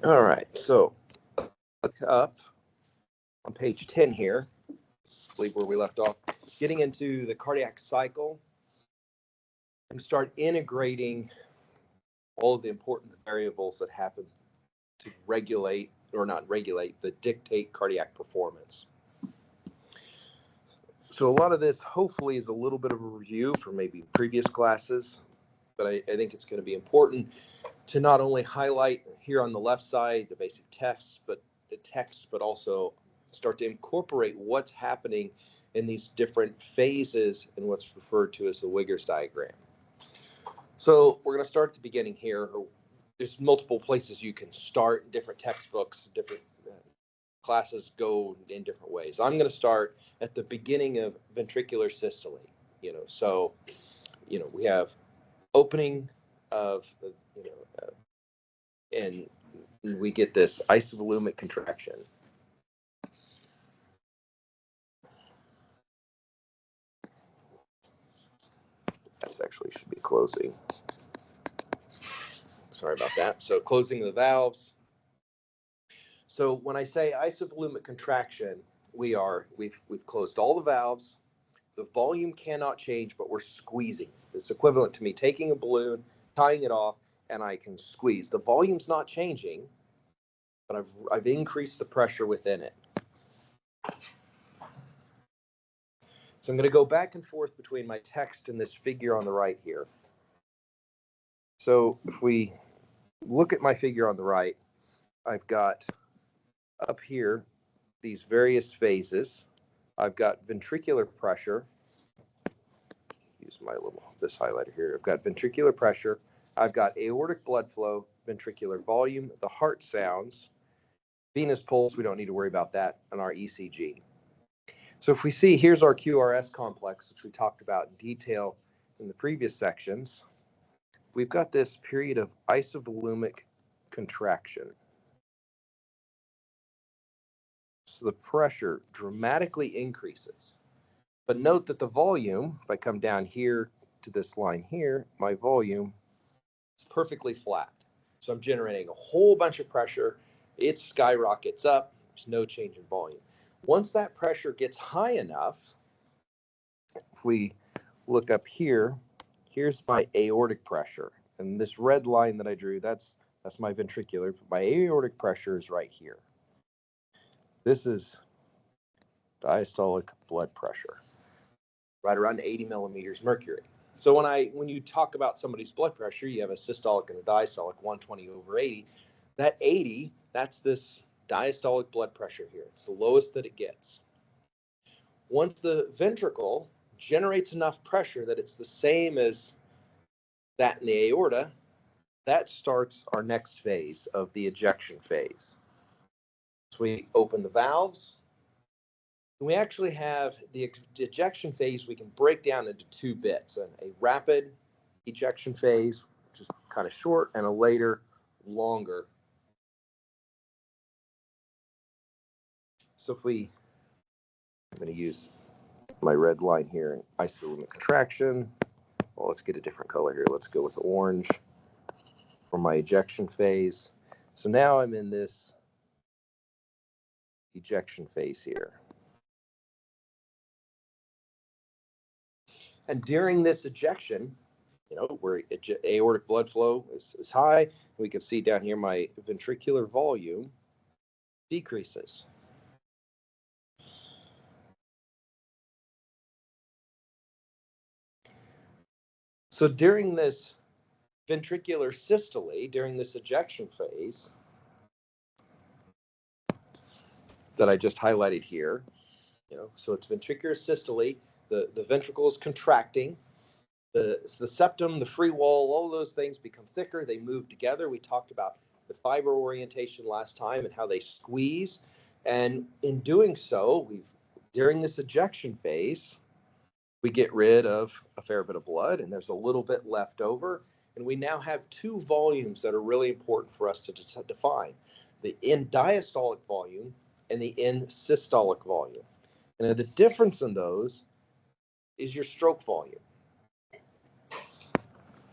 All right, so look up on page 10 here, I believe where we left off, getting into the cardiac cycle and start integrating all of the important variables that happen to regulate, or not regulate, but dictate cardiac performance. So a lot of this hopefully is a little bit of a review from maybe previous classes, but I think it's going to be important to not only highlight here on the left side the basic text, but also start to incorporate what's happening in these different phases in what's referred to as the Wiggers diagram. So we're going to start at the beginning here. There's multiple places you can start, different textbooks, different classes go in different ways. I'm going to start at the beginning of ventricular systole. So we have opening of and we get this isovolumic contraction. That's actually should be closing. Sorry about that. So closing the valves. So when I say isovolumic contraction, we've closed all the valves. The volume cannot change, but we're squeezing. It's equivalent to me taking a balloon, tying it off, and I can squeeze. The volume's not changing, but I've increased the pressure within it. So I'm going to go back and forth between my text and this figure on the right here. So if we look at my figure on the right, I've got up here these various phases. I've got ventricular pressure. Use this highlighter here. I've got ventricular pressure. I've got aortic blood flow, ventricular volume, the heart sounds, venous pulse. We don't need to worry about that, and our ECG. So if we see, here's our QRS complex, which we talked about in detail in the previous sections. We've got this period of isovolumic contraction. So the pressure dramatically increases. But note that the volume, if I come down here to this line here, my volume is perfectly flat. So I'm generating a whole bunch of pressure. It skyrockets up. There's no change in volume. Once that pressure gets high enough, if we look up here, here's my aortic pressure. And this red line that I drew, that's my ventricular. My aortic pressure is right here. This is diastolic blood pressure, right around 80 millimeters mercury. So when you talk about somebody's blood pressure, you have a systolic and a diastolic, 120/80. That 80, that's this diastolic blood pressure here. It's the lowest that it gets. Once the ventricle generates enough pressure that it's the same as that in the aorta, that starts our next phase of the ejection phase. So we open the valves. We actually have the ejection phase we can break down into two bits, a rapid ejection phase, which is kind of short, and a later, longer. So I'm going to use my red line here, isovolumic contraction. Well, let's get a different color here. Let's go with orange for my ejection phase. So now I'm in this ejection phase here. And during this ejection, where aortic blood flow is high, we can see down here my ventricular volume decreases. So during this ventricular systole, during this ejection phase that I just highlighted here, so it's ventricular systole, the ventricle is contracting, the septum, the free wall, all those things become thicker, they move together. We talked about the fiber orientation last time and how they squeeze. And in doing so, during this ejection phase, we get rid of a fair bit of blood, and there's a little bit left over. And we now have two volumes that are really important for us to define: the end diastolic volume and the end systolic volume. And the difference in those is your stroke volume.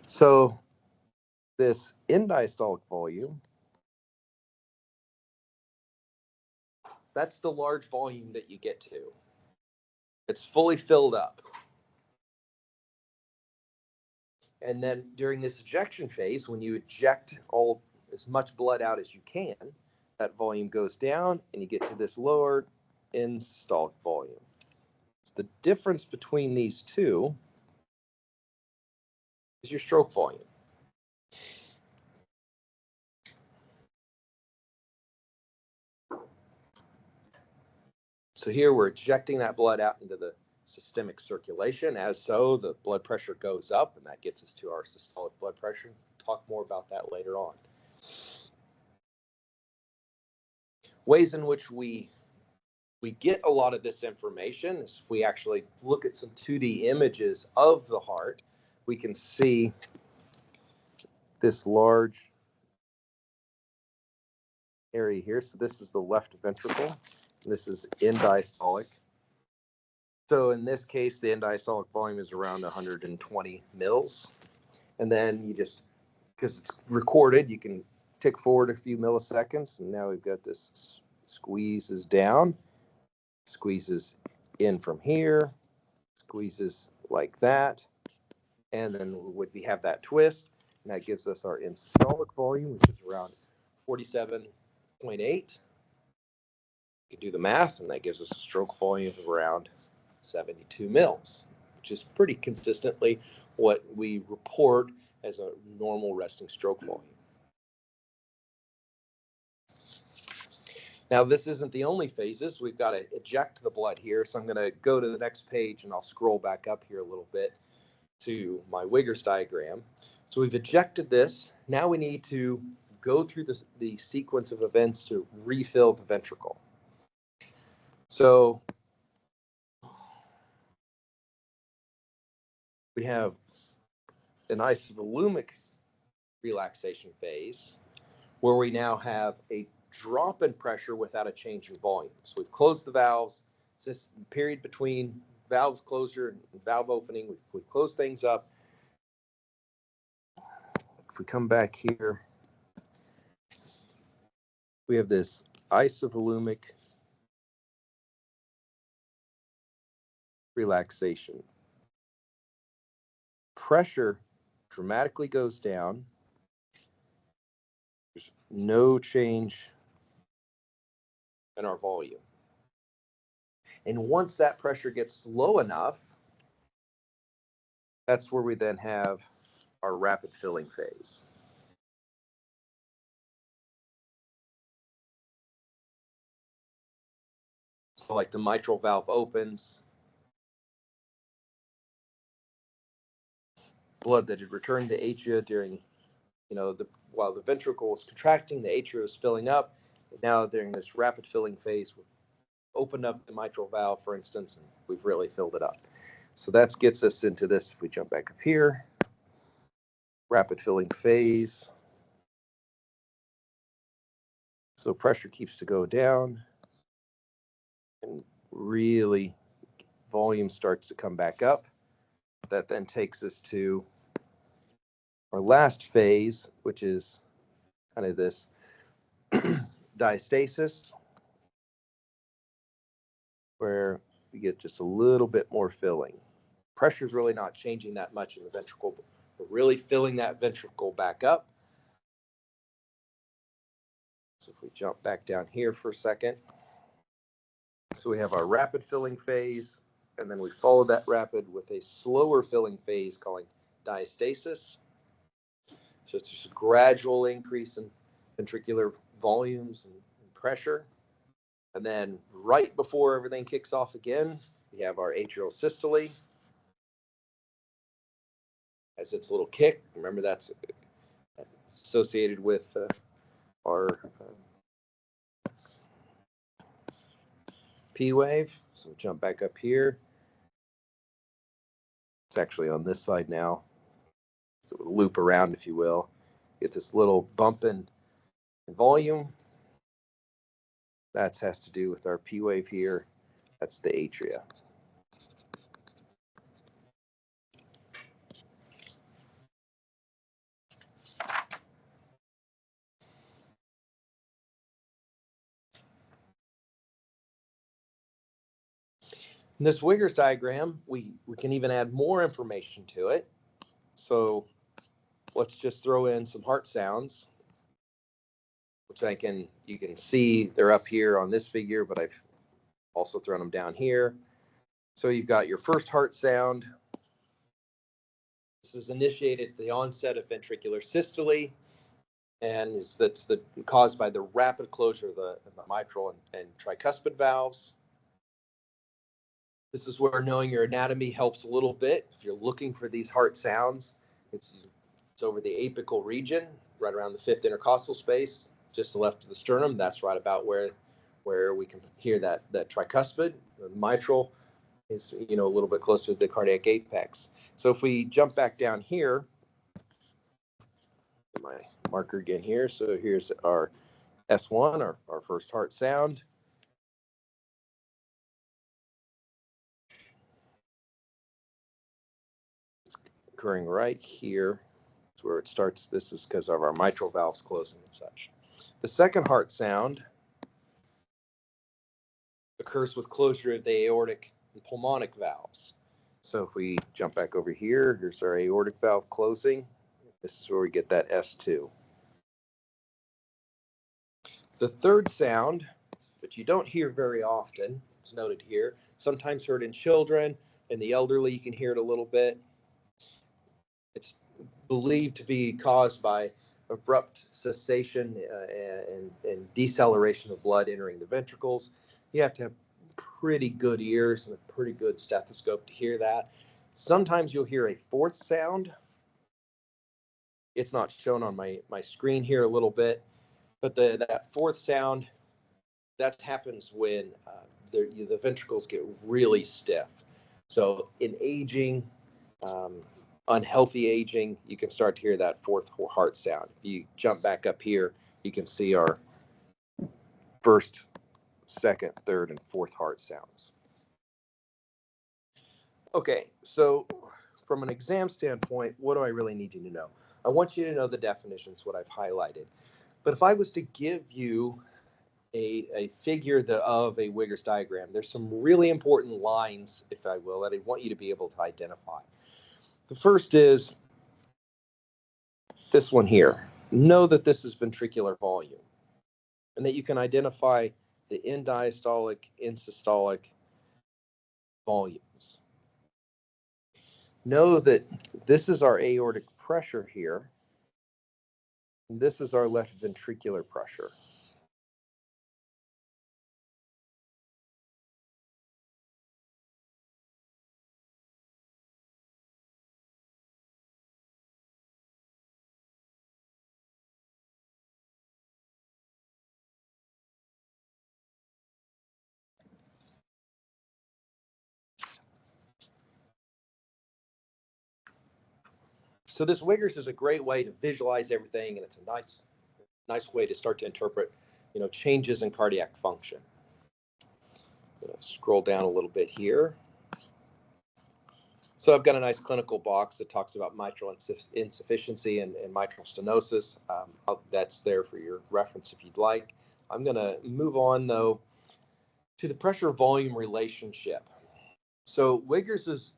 So this end diastolic volume That's the large volume that you get to. It's fully filled up. And then during this ejection phase, when you eject as much blood out as you can, that volume goes down and you get to this lower end systolic volume. So the difference between these two is your stroke volume. So here we're ejecting that blood out into the systemic circulation. As so, the blood pressure goes up, and that gets us to our systolic blood pressure. We'll talk more about that later on. Ways in which we get a lot of this information is if we actually look at some 2D images of the heart, we can see this large area here. So this is the left ventricle. This is end diastolic. So in this case, the end diastolic volume is around 120 mils. And then you just, because it's recorded, you can tick forward a few milliseconds. And now we've got this squeezes down, squeezes in from here, squeezes like that. And then we have that twist. And that gives us our end systolic volume, which is around 47.8. You can do the math, and that gives us a stroke volume of around 72 mils, which is pretty consistently what we report as a normal resting stroke volume. Now, this isn't the only phases. We've got to eject the blood here, so I'm going to go to the next page, and I'll scroll back up here a little bit to my Wiggers diagram. So we've ejected this. Now we need to go through the sequence of events to refill the ventricle. So we have an isovolumic relaxation phase where we now have a drop in pressure without a change in volume. So we've closed the valves. It's this period between valves closure and valve opening. We've closed things up. If we come back here, we have this isovolumic relaxation. Pressure dramatically goes down. There's no change in our volume. And once that pressure gets low enough, that's where we then have our rapid filling phase. So like the mitral valve opens, blood that had returned to atria during, while the ventricle was contracting, the atria was filling up. Now during this rapid filling phase, we've opened up the mitral valve, for instance, and we've really filled it up. So that gets us into this. If we jump back up here, rapid filling phase. So pressure keeps to go down, and really volume starts to come back up. That then takes us to our last phase, which is kind of this diastasis, where we get just a little bit more filling. Pressure is really not changing that much in the ventricle, but we're really filling that ventricle back up. So if we jump back down here for a second, so we have our rapid filling phase, and then we follow that rapid with a slower filling phase called diastasis. So it's just a gradual increase in ventricular volumes and pressure. And then right before everything kicks off again, we have our atrial systole. As its little kick, remember that's associated with our P wave. So we'll jump back up here. It's actually on this side now. So we'll loop around, if you will. Get this little bump in volume. That has to do with our P wave here. That's the atria. In this Wiggers diagram, we can even add more information to it. So let's just throw in some heart sounds, which you can see they're up here on this figure, but I've also thrown them down here. So you've got your first heart sound. This is initiated at the onset of ventricular systole, and that's caused by the rapid closure of the mitral and tricuspid valves. This is where knowing your anatomy helps a little bit. If you're looking for these heart sounds, it's over the apical region, right around the fifth intercostal space, just to the left of the sternum. That's right about where we can hear that tricuspid. The mitral is a little bit closer to the cardiac apex. So if we jump back down here, my marker again here. So here's our S1, our first heart sound. It's occurring right here. It's where it starts. This is because of our mitral valves closing and such. The second heart sound occurs with closure of the aortic and pulmonic valves. So if we jump back over here, here's our aortic valve closing. This is where we get that S2. The third sound, which you don't hear very often, is noted here. Sometimes heard in children and the elderly, you can hear it a little bit. It's believed to be caused by abrupt cessation and deceleration of blood entering the ventricles. You have to have pretty good ears and a pretty good stethoscope to hear that. Sometimes you'll hear a fourth sound. It's not shown on my screen here a little bit, but that fourth sound, that happens when the ventricles get really stiff. So in aging, unhealthy aging, you can start to hear that fourth heart sound. If you jump back up here, you can see our first, second, third, and fourth heart sounds. Okay, so from an exam standpoint, what do I really need you to know? I want you to know the definitions, what I've highlighted. But if I was to give you a figure of a Wiggers diagram, there's some really important lines, if I will, that I want you to be able to identify. The first is this one here. Know that this is ventricular volume and that you can identify the end diastolic, end systolic volumes. Know that this is our aortic pressure here, and this is our left ventricular pressure. So this Wiggers is a great way to visualize everything, and it's a nice way to start to interpret, changes in cardiac function. I'm going to scroll down a little bit here. So I've got a nice clinical box that talks about mitral insufficiency and mitral stenosis. That's there for your reference if you'd like. I'm going to move on, though, to the pressure-volume relationship. So Wiggers is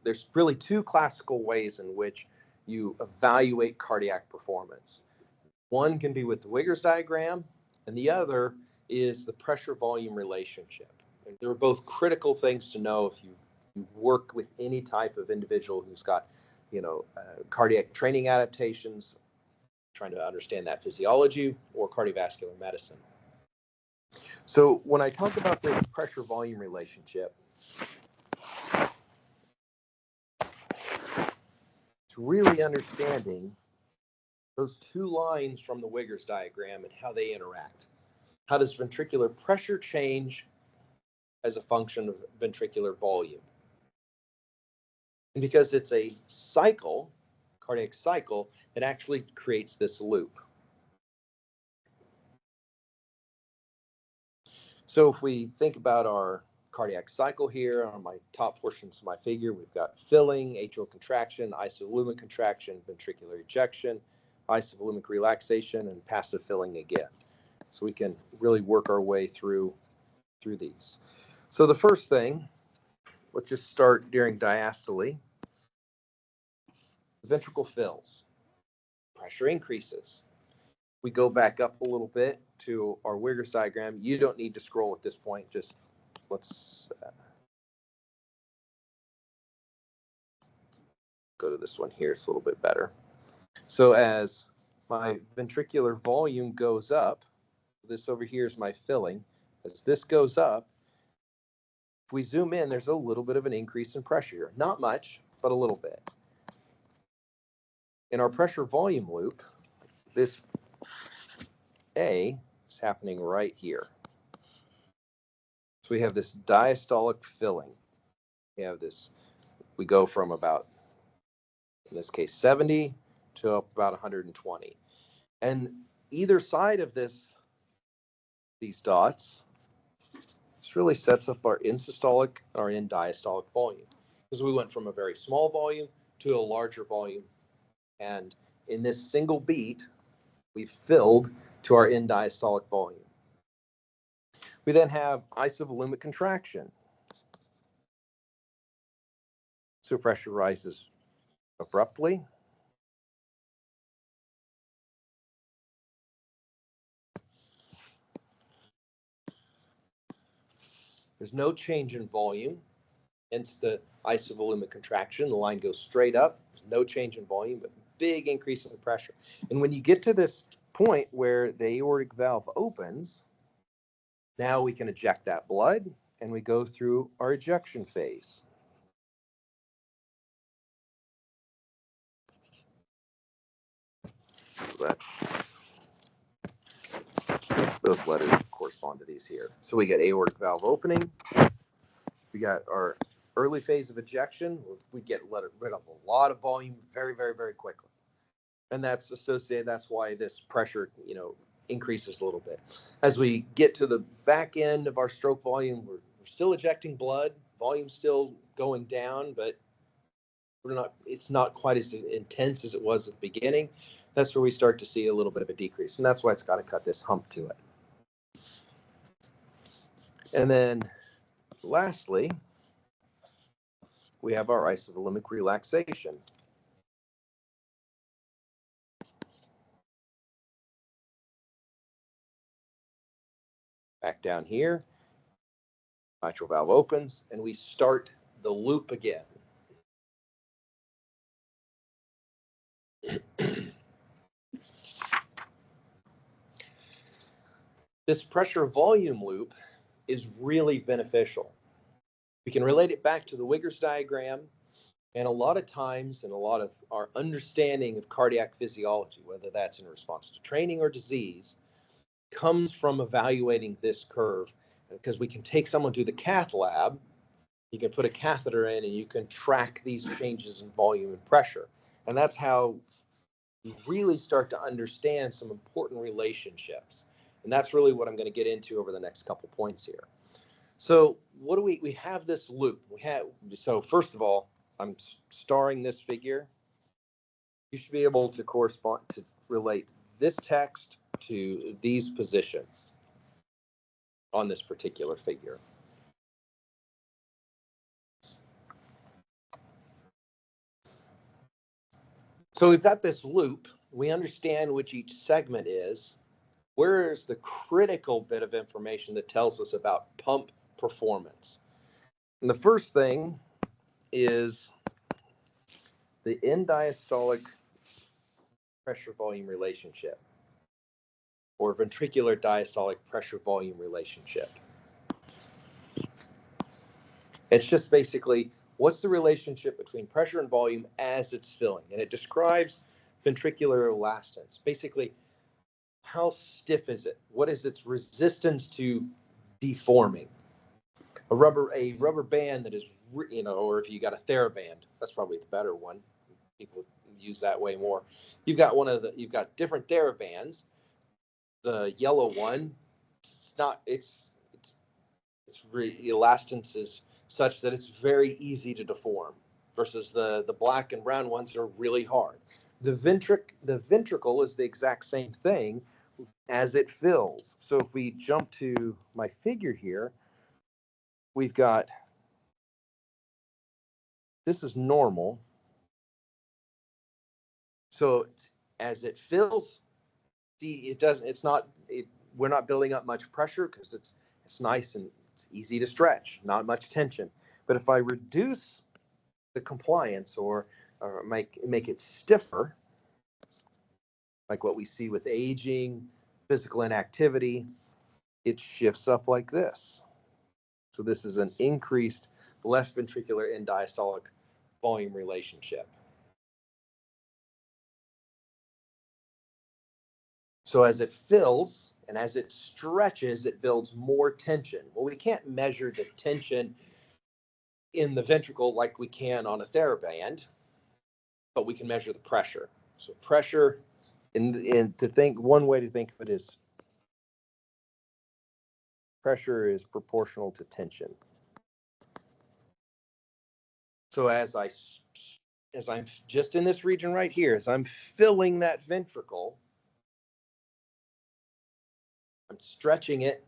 there's really two classical ways in which you evaluate cardiac performance. One can be with the Wiggers diagram, and the other is the pressure-volume relationship. And they're both critical things to know if you work with any type of individual who's got, cardiac training adaptations, trying to understand that physiology, or cardiovascular medicine. So when I talk about the pressure-volume relationship, it's really understanding those two lines from the Wiggers diagram and how they interact. How does ventricular pressure change as a function of ventricular volume? And because it's a cycle, cardiac cycle, it actually creates this loop. So if we think about our cardiac cycle here on my top portions of my figure, we've got filling, atrial contraction, isovolumic contraction, ventricular ejection, isovolumic relaxation, and passive filling again. So we can really work our way through these. So the first thing let's just start during diastole. The ventricle fills, pressure increases. We go back up a little bit to our Wiggers diagram. You don't need to scroll at this point. Just let's go to this one here. It's a little bit better. So as my ventricular volume goes up, this over here is my filling. As this goes up, if we zoom in, there's a little bit of an increase in pressure here. Not much, but a little bit. In our pressure volume loop, this A is happening right here. So we have this diastolic filling. We have this, we go from about, in this case, 70 to up about 120. And either side of this, these dots, this really sets up our in-systolic or in-diastolic volume, because we went from a very small volume to a larger volume. And in this single beat, we've filled to our in-diastolic volume. We then have isovolumic contraction. So pressure rises abruptly. There's no change in volume, hence the isovolumic contraction. The line goes straight up. There's no change in volume, but big increase in pressure. And when you get to this point where the aortic valve opens, now we can eject that blood, and we go through our ejection phase. So that, those letters correspond to these here. So we get aortic valve opening. We got our early phase of ejection. We get rid of a lot of volume very, very, very quickly. And that's associated, that's why this pressure, increases a little bit. As we get to the back end of our stroke volume, we're still ejecting blood, volume's still going down, but it's not quite as intense as it was at the beginning. That's where we start to see a little bit of a decrease. And that's why it's got to cut this hump to it. And then lastly, we have our isovolumic relaxation. Back down here, mitral valve opens, and we start the loop again. This pressure volume loop is really beneficial. We can relate it back to the Wiggers diagram, and a lot of times, and a lot of our understanding of cardiac physiology, whether that's in response to training or disease, comes from evaluating this curve, because we can take someone to the cath lab, you can put a catheter in, and you can track these changes in volume and pressure. And that's how you really start to understand some important relationships. And that's really what I'm going to get into over the next couple points here. So what do we have this loop. So first of all, I'm starring this figure. You should be able to correspond to relate this text to these positions on this particular figure. So we've got this loop. We understand which each segment is. Where is the critical bit of information that tells us about pump performance? And the first thing is the end-diastolic pressure volume relationship, or ventricular diastolic pressure volume relationship. It's just basically what's the relationship between pressure and volume as it's filling, and it describes ventricular elastance. Basically, how stiff is it? What is its resistance to deforming? A rubber band that is, or if you got a TheraBand, that's probably the better one. People use that way more. You've got different TheraBands. The yellow one, the elastance is such that it's very easy to deform, versus the black and brown ones are really hard. The ventricle is the exact same thing as it fills. So if we jump to my figure here, we've got this is normal. So as it fills, see, we're not building up much pressure because it's nice and it's easy to stretch, not much tension. But if I reduce the compliance or make it stiffer, like what we see with aging, physical inactivity, it shifts up like this. So this is an increased left ventricular end diastolic volume relationship. So as it fills and as it stretches, it builds more tension. Well, we can't measure the tension in the ventricle like we can on a TheraBand, but we can measure the pressure. So pressure, one way to think of it is pressure is proportional to tension. So as I'm just in this region right here, as I'm filling that ventricle, I'm stretching it,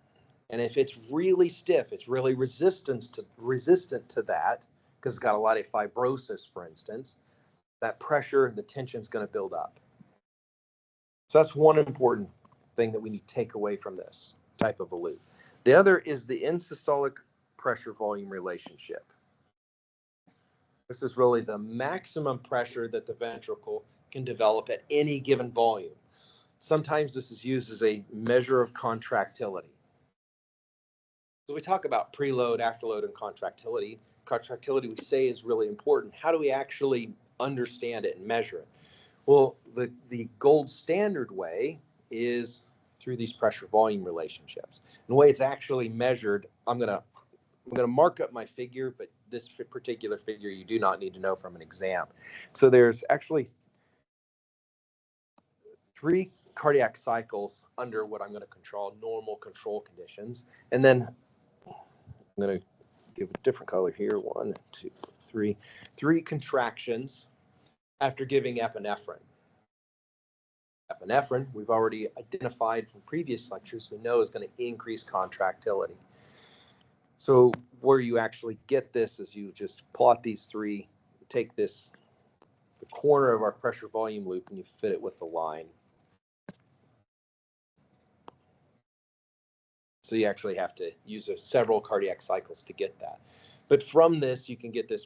and if it's really stiff, it's really resistant to that, because it's got a lot of fibrosis, for instance, that pressure and the tension is going to build up. So that's one important thing that we need to take away from this type of a loop. The other is the end-systolic pressure-volume relationship. This is really the maximum pressure that the ventricle can develop at any given volume. Sometimes this is used as a measure of contractility. So we talk about preload, afterload, and contractility. Contractility, we say, is really important. How do we actually understand it and measure it? Well, the gold standard way is through these pressure-volume relationships. And the way it's actually measured, I'm gonna mark up my figure, but this particular figure you do not need to know from an exam. So there's actually 3 cardiac cycles under what I'm going to control, normal control conditions. And then I'm going to give a different color here. 1, 2, 3. 3 contractions after giving epinephrine. Epinephrine, we've already identified from previous lectures, we know is going to increase contractility. So where you actually get this is you just plot these 3, take the corner of our pressure volume loop, and you fit it with the line. So you actually have to use several cardiac cycles to get that. But from this, you can get this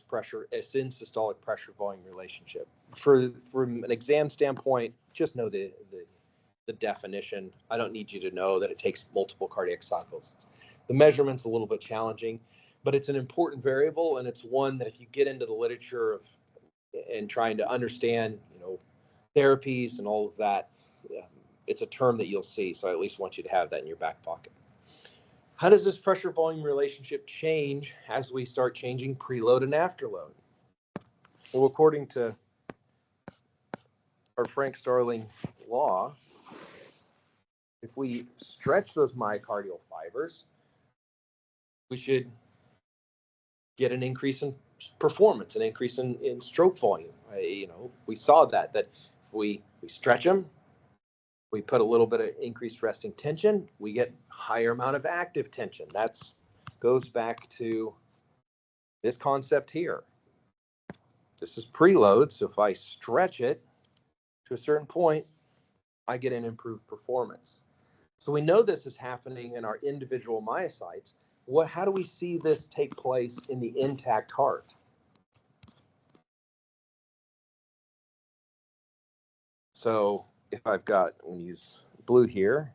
end-systolic pressure-volume relationship. From an exam standpoint, just know the definition. I don't need you to know that it takes multiple cardiac cycles. The measurement's a little bit challenging, but it's an important variable, and it's one that if you get into the literature and trying to understand, therapies and all of that, it's a term that you'll see. So I at least want you to have that in your back pocket. How does this pressure-volume relationship change as we start changing preload and afterload? Well, according to our Frank Starling law, if we stretch those myocardial fibers, we should get an increase in performance, an increase in stroke volume. We saw that if we stretch them, we put a little bit of increased resting tension, we get higher amount of active tension. That goes back to this concept here. This is preload, so if I stretch it to a certain point, I get an improved performance. So we know this is happening in our individual myocytes. How do we see this take place in the intact heart? So if I've got, I'm going to use blue here.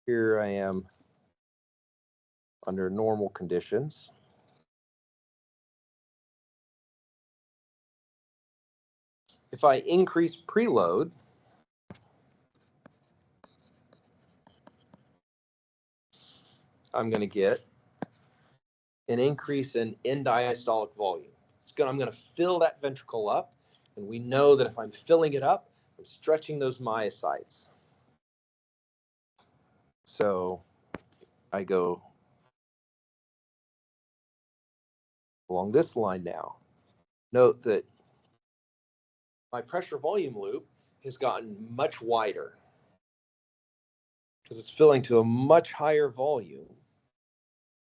Here I am under normal conditions. If I increase preload, I'm going to get an increase in end diastolic volume. I'm going to fill that ventricle up, and we know that if I'm filling it up, I'm stretching those myocytes. So I go along this line now. Note that my pressure volume loop has gotten much wider because it's filling to a much higher volume.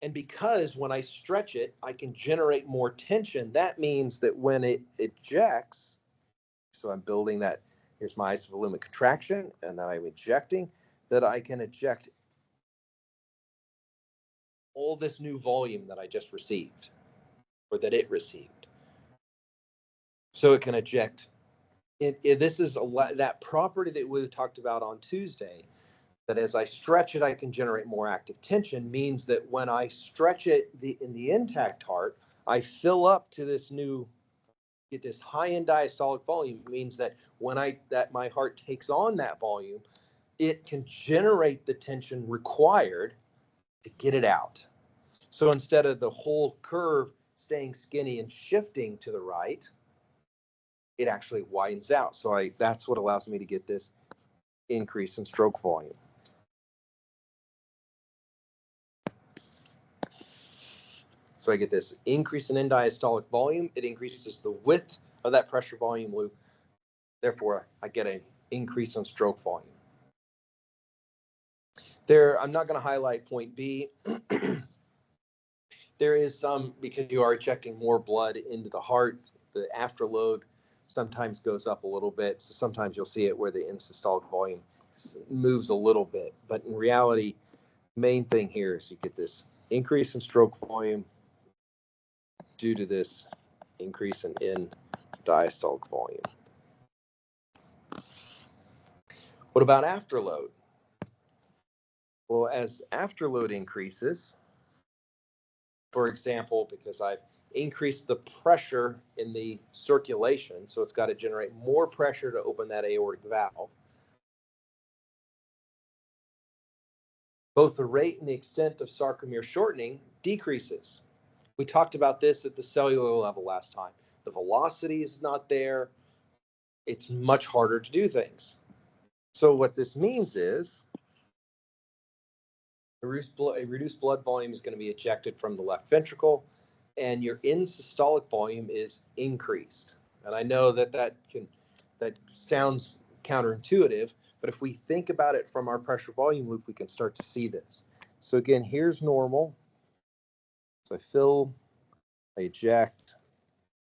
And because when I stretch it, I can generate more tension, that means that when it ejects, so I'm building that, here's my isovolumic contraction, and then I'm ejecting, that I can eject all this new volume that I just received, or that it received. So it can eject. This is that property that we talked about on Tuesday, that as I stretch it, I can generate more active tension, means that when I stretch it in the intact heart, I fill up to this new, get this high end diastolic volume, means that when my heart takes on that volume, it can generate the tension required to get it out. So instead of the whole curve staying skinny and shifting to the right, it actually widens out. So that's what allows me to get this increase in stroke volume. So I get this increase in end diastolic volume. It increases the width of that pressure volume loop. Therefore, I get an increase in stroke volume. I'm not going to highlight point B. There is some, because you are ejecting more blood into the heart, the afterload sometimes goes up a little bit. So sometimes you'll see it where the end systolic volume moves a little bit. But in reality, main thing here is you get this increase in stroke volume due to this increase in end diastolic volume. What about afterload? Well, as afterload increases, for example, because I've increased the pressure in the circulation, so it's got to generate more pressure to open that aortic valve, both the rate and the extent of sarcomere shortening decreases. We talked about this at the cellular level last time. The velocity is not there. It's much harder to do things. So what this means is a reduced blood volume is going to be ejected from the left ventricle, and your end systolic volume is increased. And I know that sounds counterintuitive, but if we think about it from our pressure volume loop, we can start to see this. So again, here's normal. So I fill, I eject,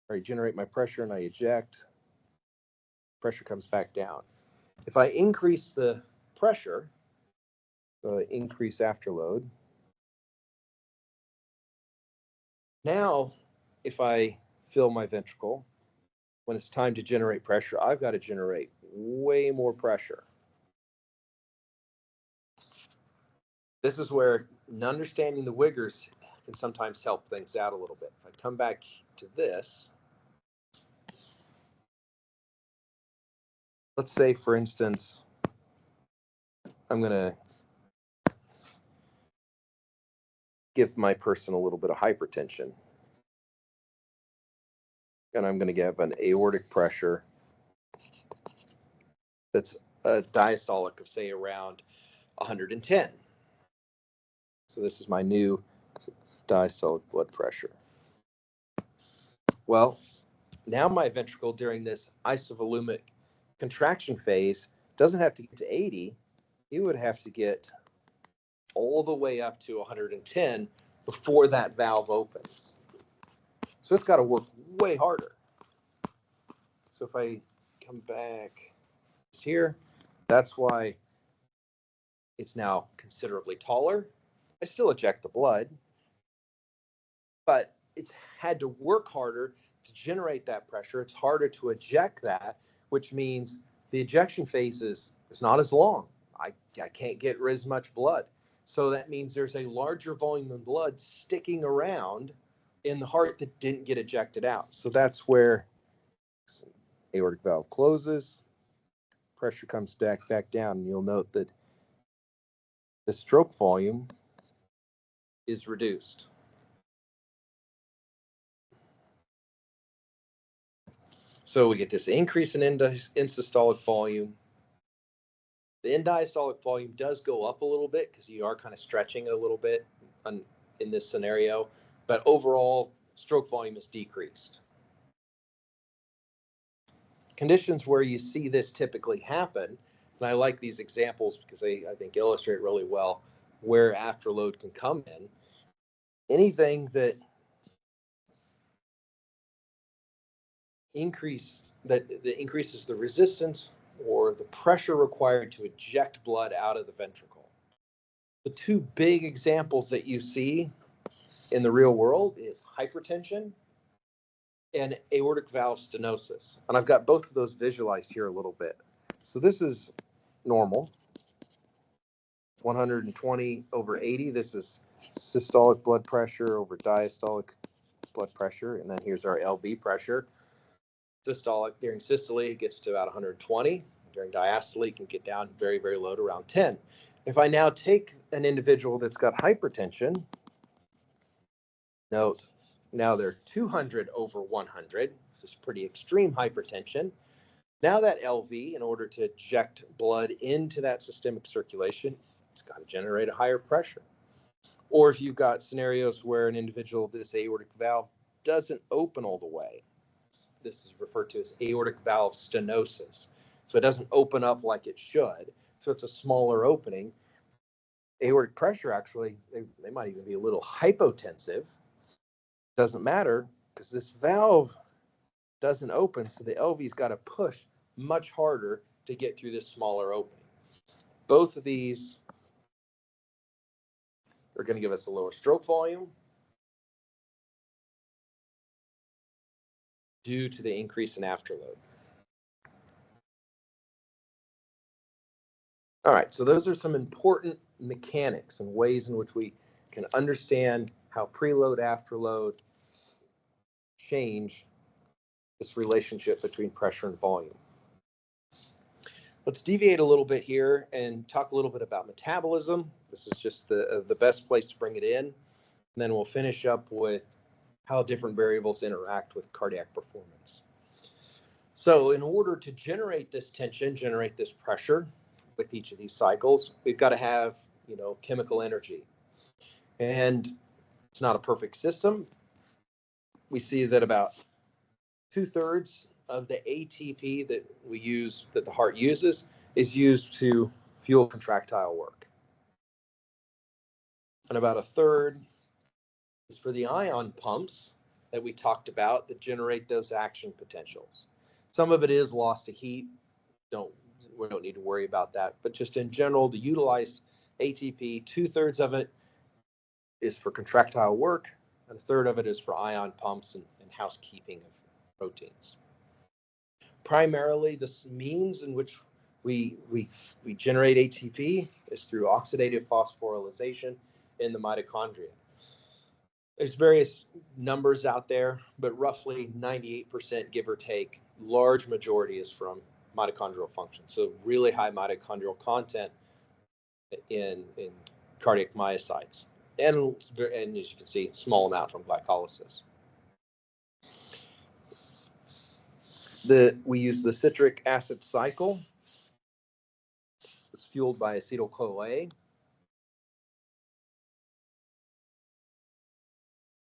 or I generate my pressure and I eject. Pressure comes back down. If I increase the pressure, so I increase afterload. Now, if I fill my ventricle, when it's time to generate pressure, I've got to generate way more pressure. This is where understanding the Wiggers can sometimes help things out a little bit. If I come back to this, let's say, for instance, I'm going to give my person a little bit of hypertension. And I'm going to give an aortic pressure that's a diastolic of, say, around 110. So this is my new diastolic blood pressure. Well, now my ventricle during this isovolumic contraction phase doesn't have to get to 80. It would have to get all the way up to 110 before that valve opens. So it's got to work way harder. So if I come back here, that's why it's now considerably taller. I still eject the blood, but it's had to work harder to generate that pressure. It's harder to eject that, which means the ejection phase is not as long. I can't get as much blood. So that means there's a larger volume of blood sticking around in the heart that didn't get ejected out. So that's where aortic valve closes, pressure comes back down, and you'll note that the stroke volume is reduced. So we get this increase in end systolic volume. The end diastolic volume does go up a little bit because you are kind of stretching it a little bit in this scenario, but overall stroke volume is decreased. Conditions where you see this typically happen, and I like these examples because they, I think, illustrate really well where afterload can come in. anything that increases the resistance or the pressure required to eject blood out of the ventricle. The two big examples that you see in the real world is hypertension and aortic valve stenosis. And I've got both of those visualized here a little bit. So this is normal, 120/80. This is systolic blood pressure over diastolic blood pressure. And then here's our LV pressure. Systolic, during systole, it gets to about 120. During diastole, it can get down very, very low to around 10. If I now take an individual that's got hypertension, note, now they're 200/100. This is pretty extreme hypertension. Now that LV, in order to eject blood into that systemic circulation, it's got to generate a higher pressure. Or if you've got scenarios where an individual, this aortic valve doesn't open all the way, this is referred to as aortic valve stenosis. So it doesn't open up like it should. So it's a smaller opening. Aortic pressure, actually, they might even be a little hypotensive. Doesn't matter because this valve doesn't open. So the LV's got to push much harder to get through this smaller opening. Both of these are going to give us a lower stroke volume due to the increase in afterload. All right, so those are some important mechanics and ways in which we can understand how preload, afterload change this relationship between pressure and volume. Let's deviate a little bit here and talk a little bit about metabolism. This is just the best place to bring it in. And then we'll finish up with how different variables interact with cardiac performance. So in order to generate this tension, generate this pressure with each of these cycles, we've got to have, chemical energy. And it's not a perfect system. We see that about 2/3 of the ATP that we use, that the heart uses, is used to fuel contractile work. And about 1/3 is for the ion pumps that we talked about that generate those action potentials. Some of it is lost to heat. We don't need to worry about that. But just in general, the utilized ATP, 2/3 of it is for contractile work, and 1/3 of it is for ion pumps and housekeeping of proteins. Primarily, the means in which we generate ATP is through oxidative phosphorylation in the mitochondria. There's various numbers out there, but roughly 98%, give or take, large majority is from mitochondrial function. So really high mitochondrial content in cardiac myocytes. And as you can see, small amount from glycolysis. We use the citric acid cycle. It's fueled by acetyl-CoA.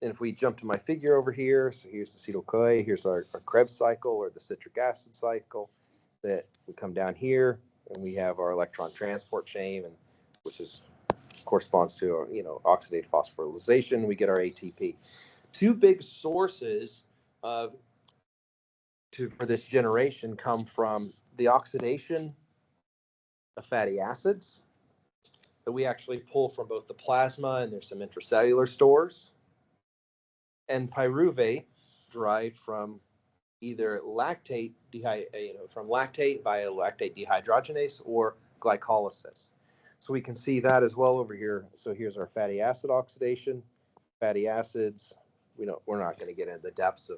And if we jump to my figure over here, so here's acetyl-CoA, here's our Krebs cycle or the citric acid cycle, that we come down here and we have our electron transport chain, and which corresponds to oxidative phosphorylation. We get our ATP. Two big sources for this generation come from the oxidation of fatty acids that we actually pull from both the plasma, and there's some intracellular stores, and pyruvate derived from either lactate via lactate dehydrogenase or glycolysis. So we can see that as well over here. So here's our fatty acid oxidation. Fatty acids, we're not going to get into the depths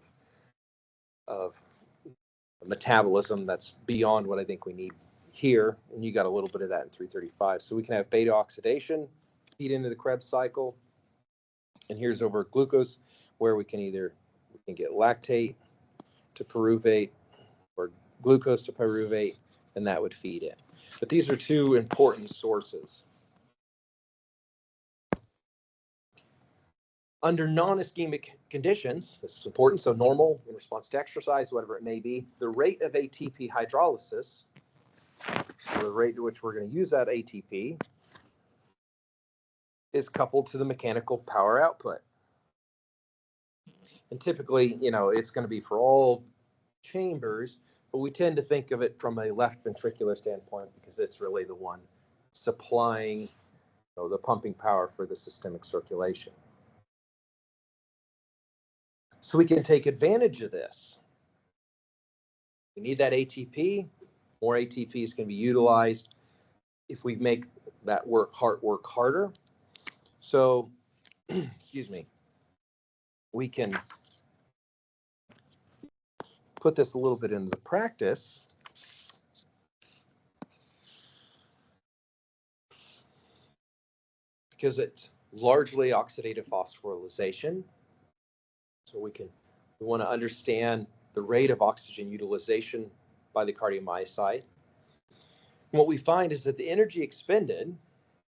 of metabolism. That's beyond what I think we need here. And you got a little bit of that in 335. So we can have beta oxidation, feed into the Krebs cycle. And here's over glucose, where we can get lactate to pyruvate or glucose to pyruvate, and that would feed in. But these are two important sources. Under non-ischemic conditions, this is important, so normal, in response to exercise, whatever it may be, the rate of ATP hydrolysis, the rate at which we're going to use that ATP, is coupled to the mechanical power output. And typically, it's going to be for all chambers, but we tend to think of it from a left ventricular standpoint because it's really the one supplying the pumping power for the systemic circulation. So we can take advantage of this. We need that ATP. More ATP is going to be utilized if we make that heart work harder. So, excuse me, we can put this a little bit into practice. Because it's largely oxidative phosphorylation. So we want to understand the rate of oxygen utilization by the cardiomyocyte. And what we find is that the energy expended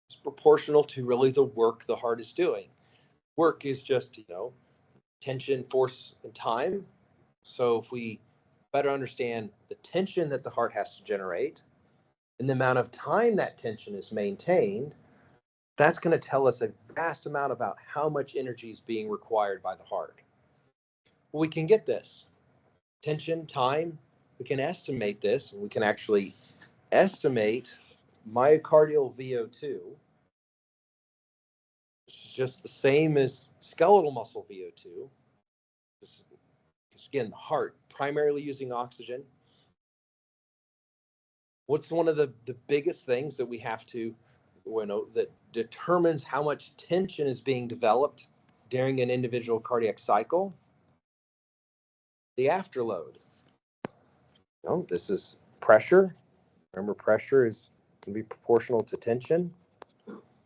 is proportional to really the work the heart is doing. Work is just, tension, force, and time. So if we better understand the tension that the heart has to generate and the amount of time that tension is maintained, that's going to tell us a vast amount about how much energy is being required by the heart. Well, we can get this. Tension, time, we can estimate this, and we can actually estimate myocardial VO2, which is just the same as skeletal muscle VO2. This is, again, the heart primarily using oxygen. What's one of the biggest things that we have to that determines how much tension is being developed during an individual cardiac cycle? The afterload. This is pressure. Remember, pressure can be proportional to tension.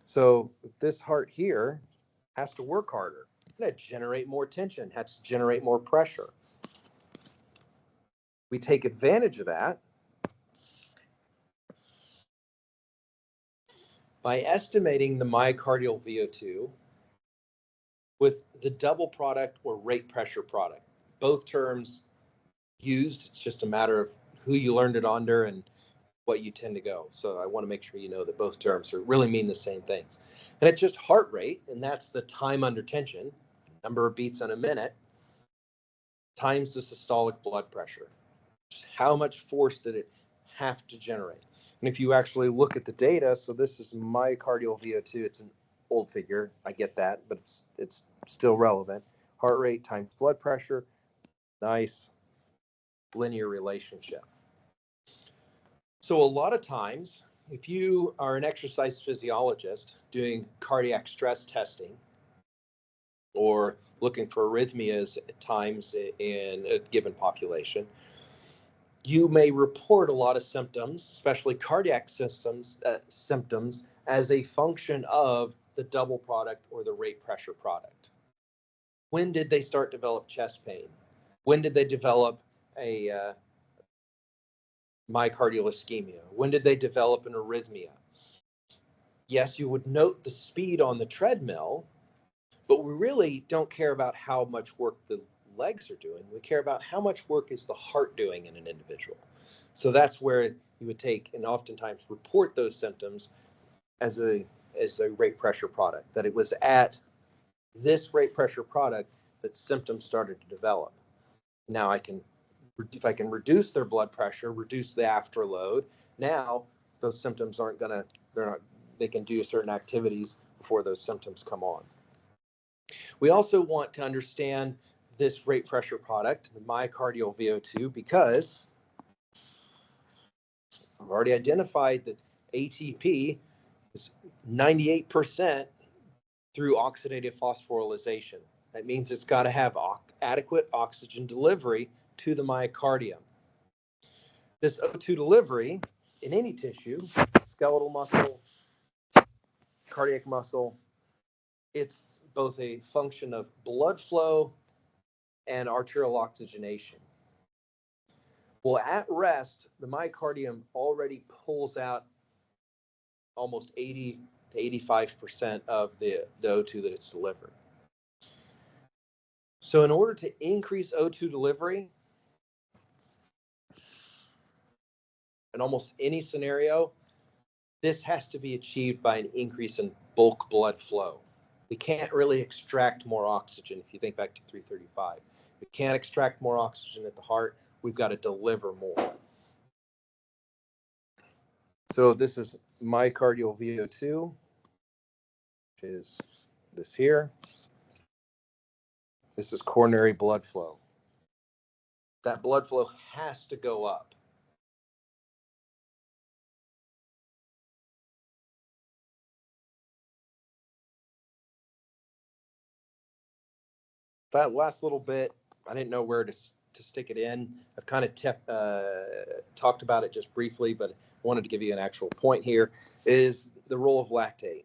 So this heart here has to work harder. It's going to generate more tension, has to generate more pressure. We take advantage of that by estimating the myocardial VO2 with the double product or rate pressure product. Both terms used, it's just a matter of who you learned it under and what you tend to go. So I want to make sure you know that both terms really mean the same things. And it's just heart rate, and that's the time under tension, number of beats in a minute, times the systolic blood pressure. Just how much force did it have to generate? And if you actually look at the data, so this is myocardial VO2. It's an old figure, I get that, but it's still relevant. Heart rate times blood pressure, nice linear relationship. So a lot of times, if you are an exercise physiologist doing cardiac stress testing or looking for arrhythmias at times in a given population, you may report a lot of symptoms, especially cardiac symptoms, as a function of the double product or the rate pressure product. When did they start to develop chest pain? When did they develop a myocardial ischemia? When did they develop an arrhythmia? Yes, you would note the speed on the treadmill, but we really don't care about how much work the legs are doing. We care about how much work is the heart doing in an individual. So that's where you would take and oftentimes report those symptoms as a rate pressure product, that it was at this rate pressure product that symptoms started to develop. Now if I can reduce their blood pressure, reduce the afterload, now those symptoms they can do certain activities before those symptoms come on. We also want to understand this rate pressure product, the myocardial VO2, because I've already identified that ATP is 98% through oxidative phosphorylation. That means it's got to have adequate oxygen delivery to the myocardium. This O2 delivery in any tissue, skeletal muscle, cardiac muscle, it's both a function of blood flow and arterial oxygenation. Well, at rest, the myocardium already pulls out almost 80 to 85% of the O2 that it's delivered. So in order to increase O2 delivery, in almost any scenario, this has to be achieved by an increase in bulk blood flow. We can't really extract more oxygen. If you think back to 335, we can't extract more oxygen at the heart. We've got to deliver more. So this is myocardial VO2, which is this here. This is coronary blood flow. That blood flow has to go up. That last little bit, I didn't know where to stick it in. I've kind of talked about it just briefly, but I wanted to give you an actual point here, is the role of lactate.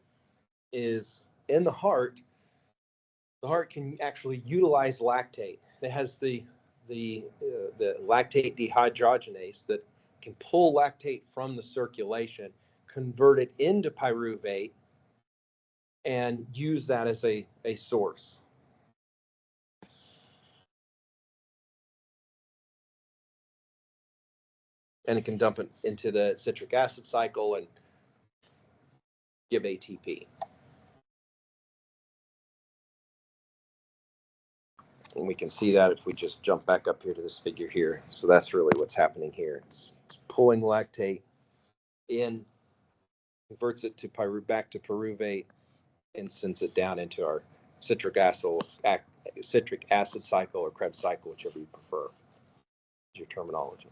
Is in the heart can actually utilize lactate. It has the lactate dehydrogenase that can pull lactate from the circulation, convert it into pyruvate, and use that as a source. And it can dump it into the citric acid cycle and give ATP. And we can see that if we just jump back up here to this figure here. So that's really what's happening here. It's pulling lactate in, converts it to back to pyruvate, and sends it down into our citric acid cycle or Krebs cycle, whichever you prefer. Is your terminology.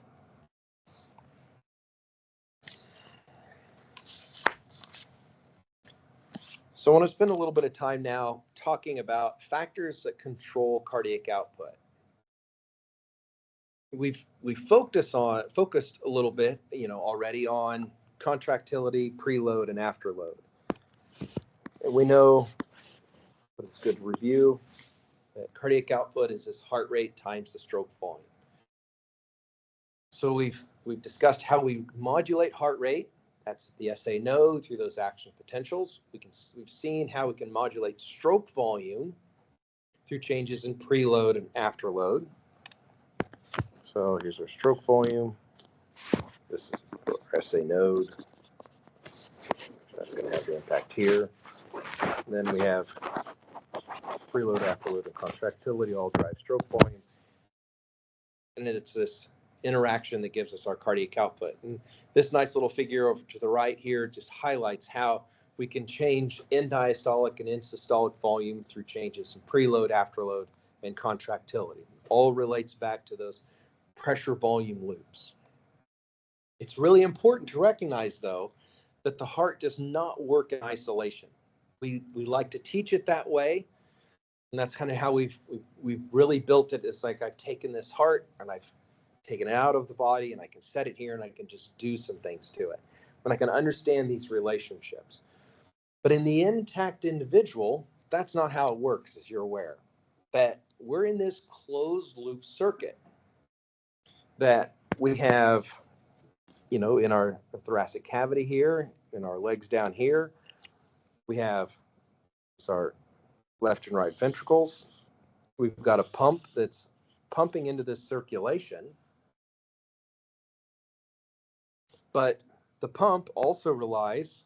So I want to spend a little bit of time now talking about factors that control cardiac output. We've focused a little bit, already on contractility, preload, and afterload. And we know, but it's good to review, that cardiac output is this heart rate times the stroke volume. So we've discussed how we modulate heart rate. That's the SA node through those action potentials. We've seen how we can modulate stroke volume through changes in preload and afterload. So here's our stroke volume. This is our SA node. That's going to have the impact here. And then we have preload, afterload, and contractility all drive stroke volume. And then it's this interaction that gives us our cardiac output. And this nice little figure over to the right here just highlights how we can change end diastolic and end systolic volume through changes in preload, afterload, and contractility. All relates back to those pressure volume loops. It's really important to recognize, though, that the heart does not work in isolation. We like to teach it that way, and that's kind of how we've really built it. It's like I've taken this heart and I've taken it out of the body, and I can set it here and I can just do some things to it. And I can understand these relationships. But in the intact individual, that's not how it works, as you're aware. That we're in this closed loop circuit that we have, in our thoracic cavity here, in our legs down here. We have our left and right ventricles. We've got a pump that's pumping into this circulation. But the pump also relies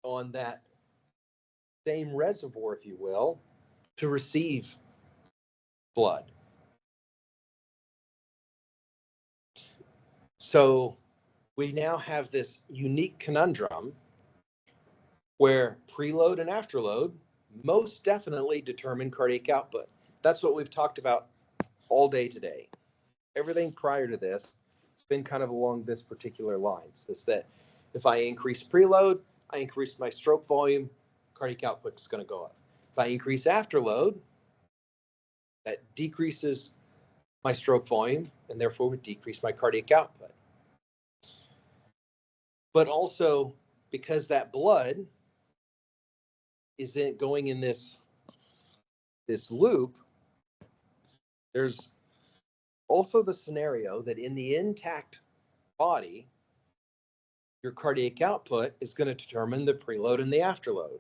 on that same reservoir, if you will, to receive blood. So we now have this unique conundrum where preload and afterload most definitely determine cardiac output. That's what we've talked about all day today. Everything prior to this, it's been kind of along this particular lines. Is that if I increase preload, I increase my stroke volume, cardiac output is going to go up. If I increase afterload, that decreases my stroke volume and therefore would decrease my cardiac output. But also, because that blood isn't going in this loop, there's also the scenario that in the intact body, your cardiac output is going to determine the preload and the afterload.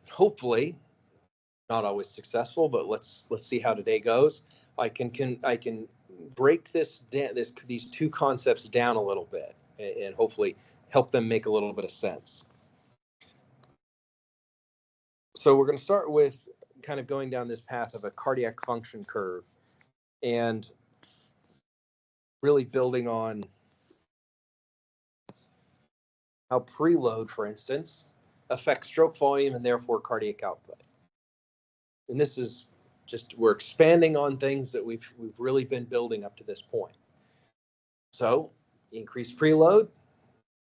Hopefully, not always successful, but let's see how today goes. I can break these two concepts down a little bit and hopefully help them make a little bit of sense. So we're going to start with kind of going down this path of a cardiac function curve and really building on how preload, for instance, affects stroke volume and therefore cardiac output. And this is just, we're expanding on things that we've really been building up to this point. So increase preload.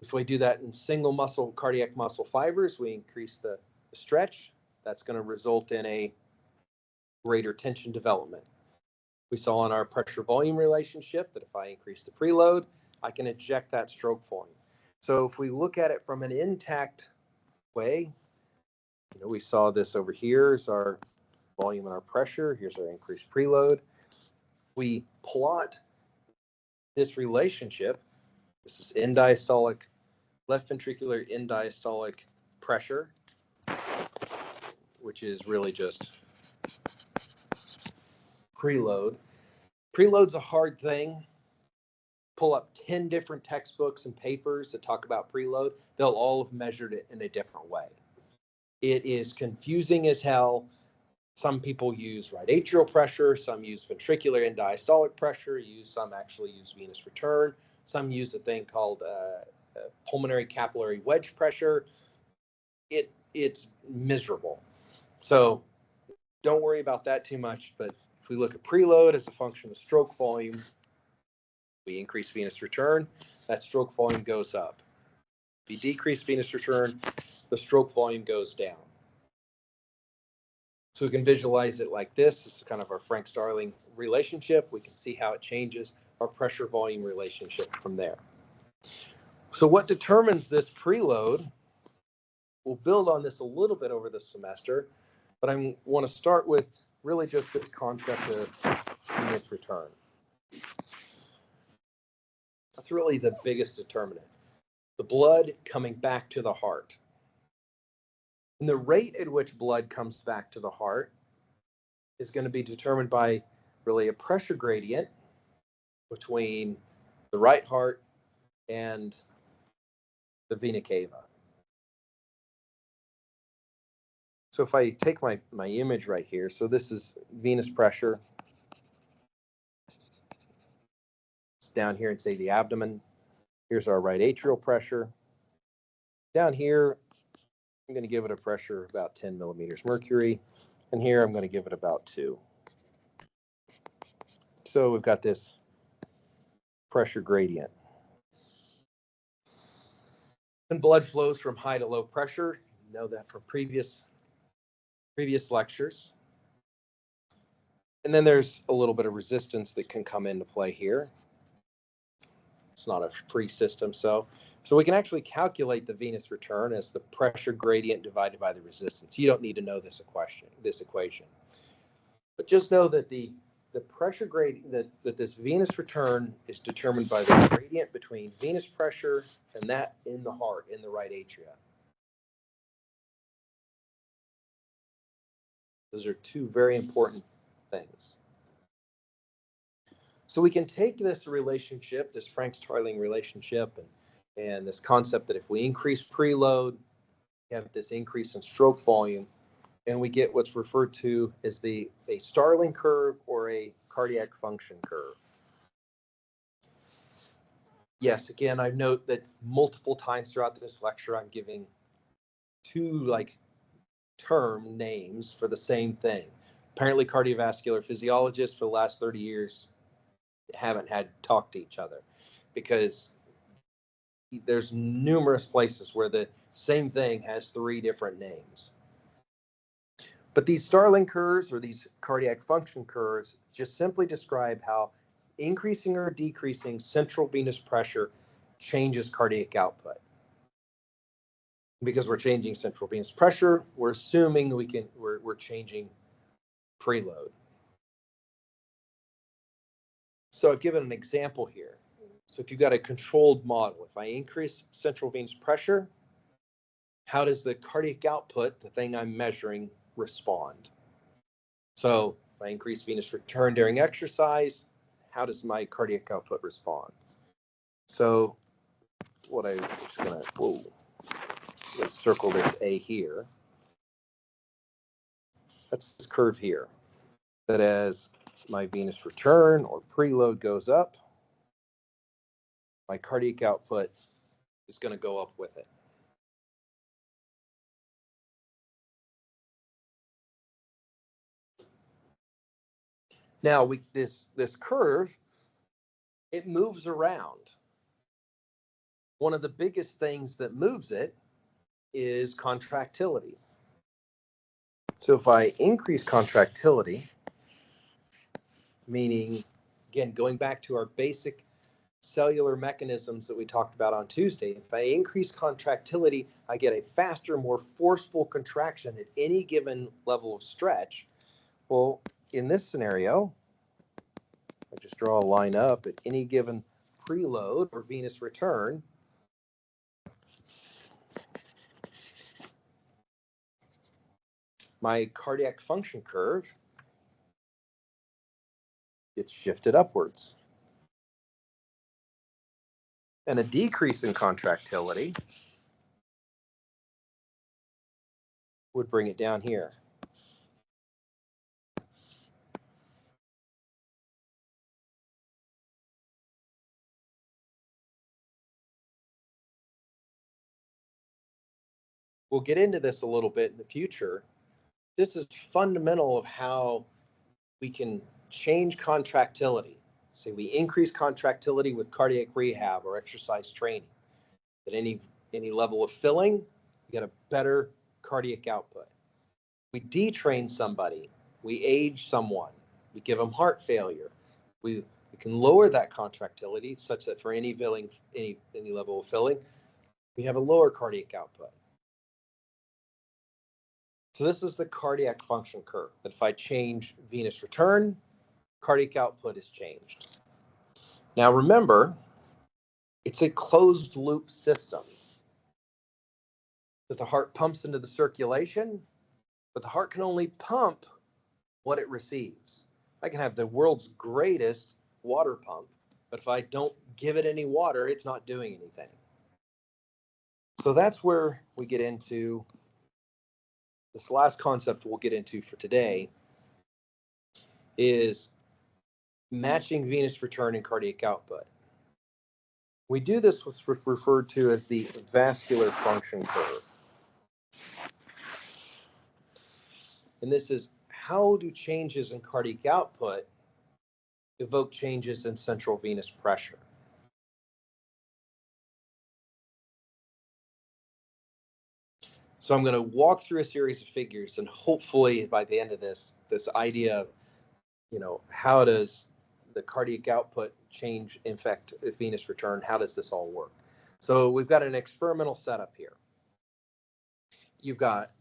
If we do that in single muscle cardiac muscle fibers, we increase the stretch. That's going to result in a greater tension development. We saw in our pressure volume relationship that if I increase the preload, I can eject that stroke volume. So if we look at it from an intact way, we saw this over here is our volume and our pressure. Here's our increased preload. We plot this relationship. This is end diastolic, left ventricular end diastolic pressure, which is really just preload. Preload's a hard thing. Pull up 10 different textbooks and papers that talk about preload. They'll all have measured it in a different way. It is confusing as hell. Some people use right atrial pressure, some use ventricular end diastolic pressure, some actually use venous return, some use a thing called pulmonary capillary wedge pressure. It's miserable. So don't worry about that too much, but if we look at preload as a function of stroke volume, we increase venous return, that stroke volume goes up. If you decrease venous return, the stroke volume goes down. So we can visualize it like this. This is kind of our Frank Starling relationship. We can see how it changes our pressure volume relationship from there. So what determines this preload? We'll build on this a little bit over the semester, but I want to start with really just this concept of venous return. That's really the biggest determinant. The blood coming back to the heart. And the rate at which blood comes back to the heart is going to be determined by really a pressure gradient between the right heart and the vena cava. So if I take my image right here, so this is venous pressure. It's down here in, say, the abdomen. Here's our right atrial pressure. Down here, I'm going to give it a pressure of about 10 millimeters mercury. And here, I'm going to give it about 2. So we've got this pressure gradient. And blood flows from high to low pressure. You know that from previous lectures. And then there's a little bit of resistance that can come into play here. It's not a free system, so we can actually calculate the venous return as the pressure gradient divided by the resistance. You don't need to know this equation. But just know that the pressure gradient, that this venous return is determined by the gradient between venous pressure and that in the heart, in the right atria. Those are two very important things. So we can take this relationship, this Frank-Starling relationship, and this concept that if we increase preload, we have this increase in stroke volume, and we get what's referred to as a Starling curve or a cardiac function curve. Yes, again, I note that multiple times throughout this lecture, I'm giving two term names for the same thing. Apparently, cardiovascular physiologists for the last 30 years haven't had talk to each other, because there's numerous places where the same thing has 3 different names. But these Starling curves, or these cardiac function curves, just simply describe how increasing or decreasing central venous pressure changes cardiac output. Because we're changing central venous pressure, we're assuming we're changing preload. So I've given an example here. So if you've got a controlled model, if I increase central venous pressure, how does the cardiac output, the thing I'm measuring, respond? So if I increase venous return during exercise, how does my cardiac output respond? So what I'm just gonna, let's circle this A here. That's this curve here. That as my venous return or preload goes up, my cardiac output is going to go up with it. Now, this curve, it moves around. One of the biggest things that moves it is contractility. So if I increase contractility, meaning, again, going back to our basic cellular mechanisms that we talked about on Tuesday, if I increase contractility, I get a faster, more forceful contraction at any given level of stretch. Well, in this scenario, I just draw a line up at any given preload or venous return. My cardiac function curve gets shifted upwards. And a decrease in contractility would bring it down here. We'll get into this a little bit in the future. This is fundamental of how we can change contractility. Say we increase contractility with cardiac rehab or exercise training. At any level of filling, you get a better cardiac output. We detrain somebody, we age someone, we give them heart failure. We can lower that contractility such that for any level of filling, we have a lower cardiac output. So this is the cardiac function curve, that if I change venous return, cardiac output is changed. Now remember, it's a closed loop system. That the heart pumps into the circulation, but the heart can only pump what it receives. I can have the world's greatest water pump, but if I don't give it any water, it's not doing anything. So that's where we get into this last concept we'll get into for today is matching venous return and cardiac output. We do this what's referred to as the vascular function curve. And this is how do changes in cardiac output evoke changes in central venous pressure. So I'm going to walk through a series of figures, and hopefully by the end of this idea of, how does the cardiac output change, affect venous return? How does this all work? So we've got an experimental setup here.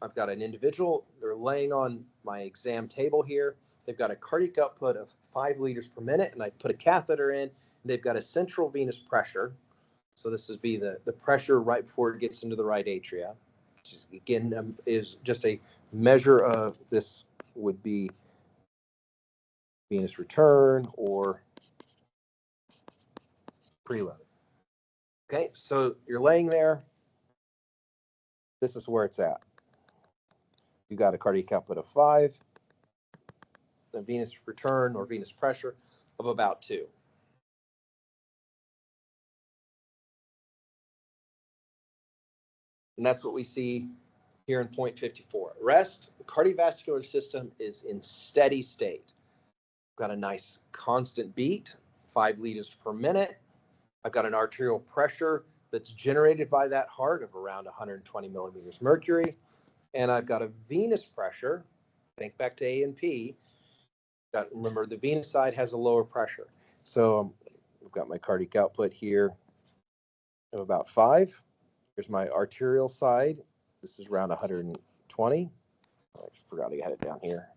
I've got an individual, they're laying on my exam table here. They've got a cardiac output of 5 liters per minute, and I put a catheter in, and they've got a central venous pressure. So this would be the pressure right before it gets into the right atria, which again is just a measure of, this would be venous return or preload. Okay, so you're laying there. This is where it's at. You got a cardiac output of 5, the venous return or venous pressure of about 2. And that's what we see here in point 54. At rest, the cardiovascular system is in steady state. Got a nice constant beat, 5 liters per minute. I've got an arterial pressure that's generated by that heart of around 120 millimeters mercury. And I've got a venous pressure, think back to A and P. Remember, the venous side has a lower pressure. So I've got my cardiac output here of about 5. Here's my arterial side. This is around 120. I forgot I had it down here.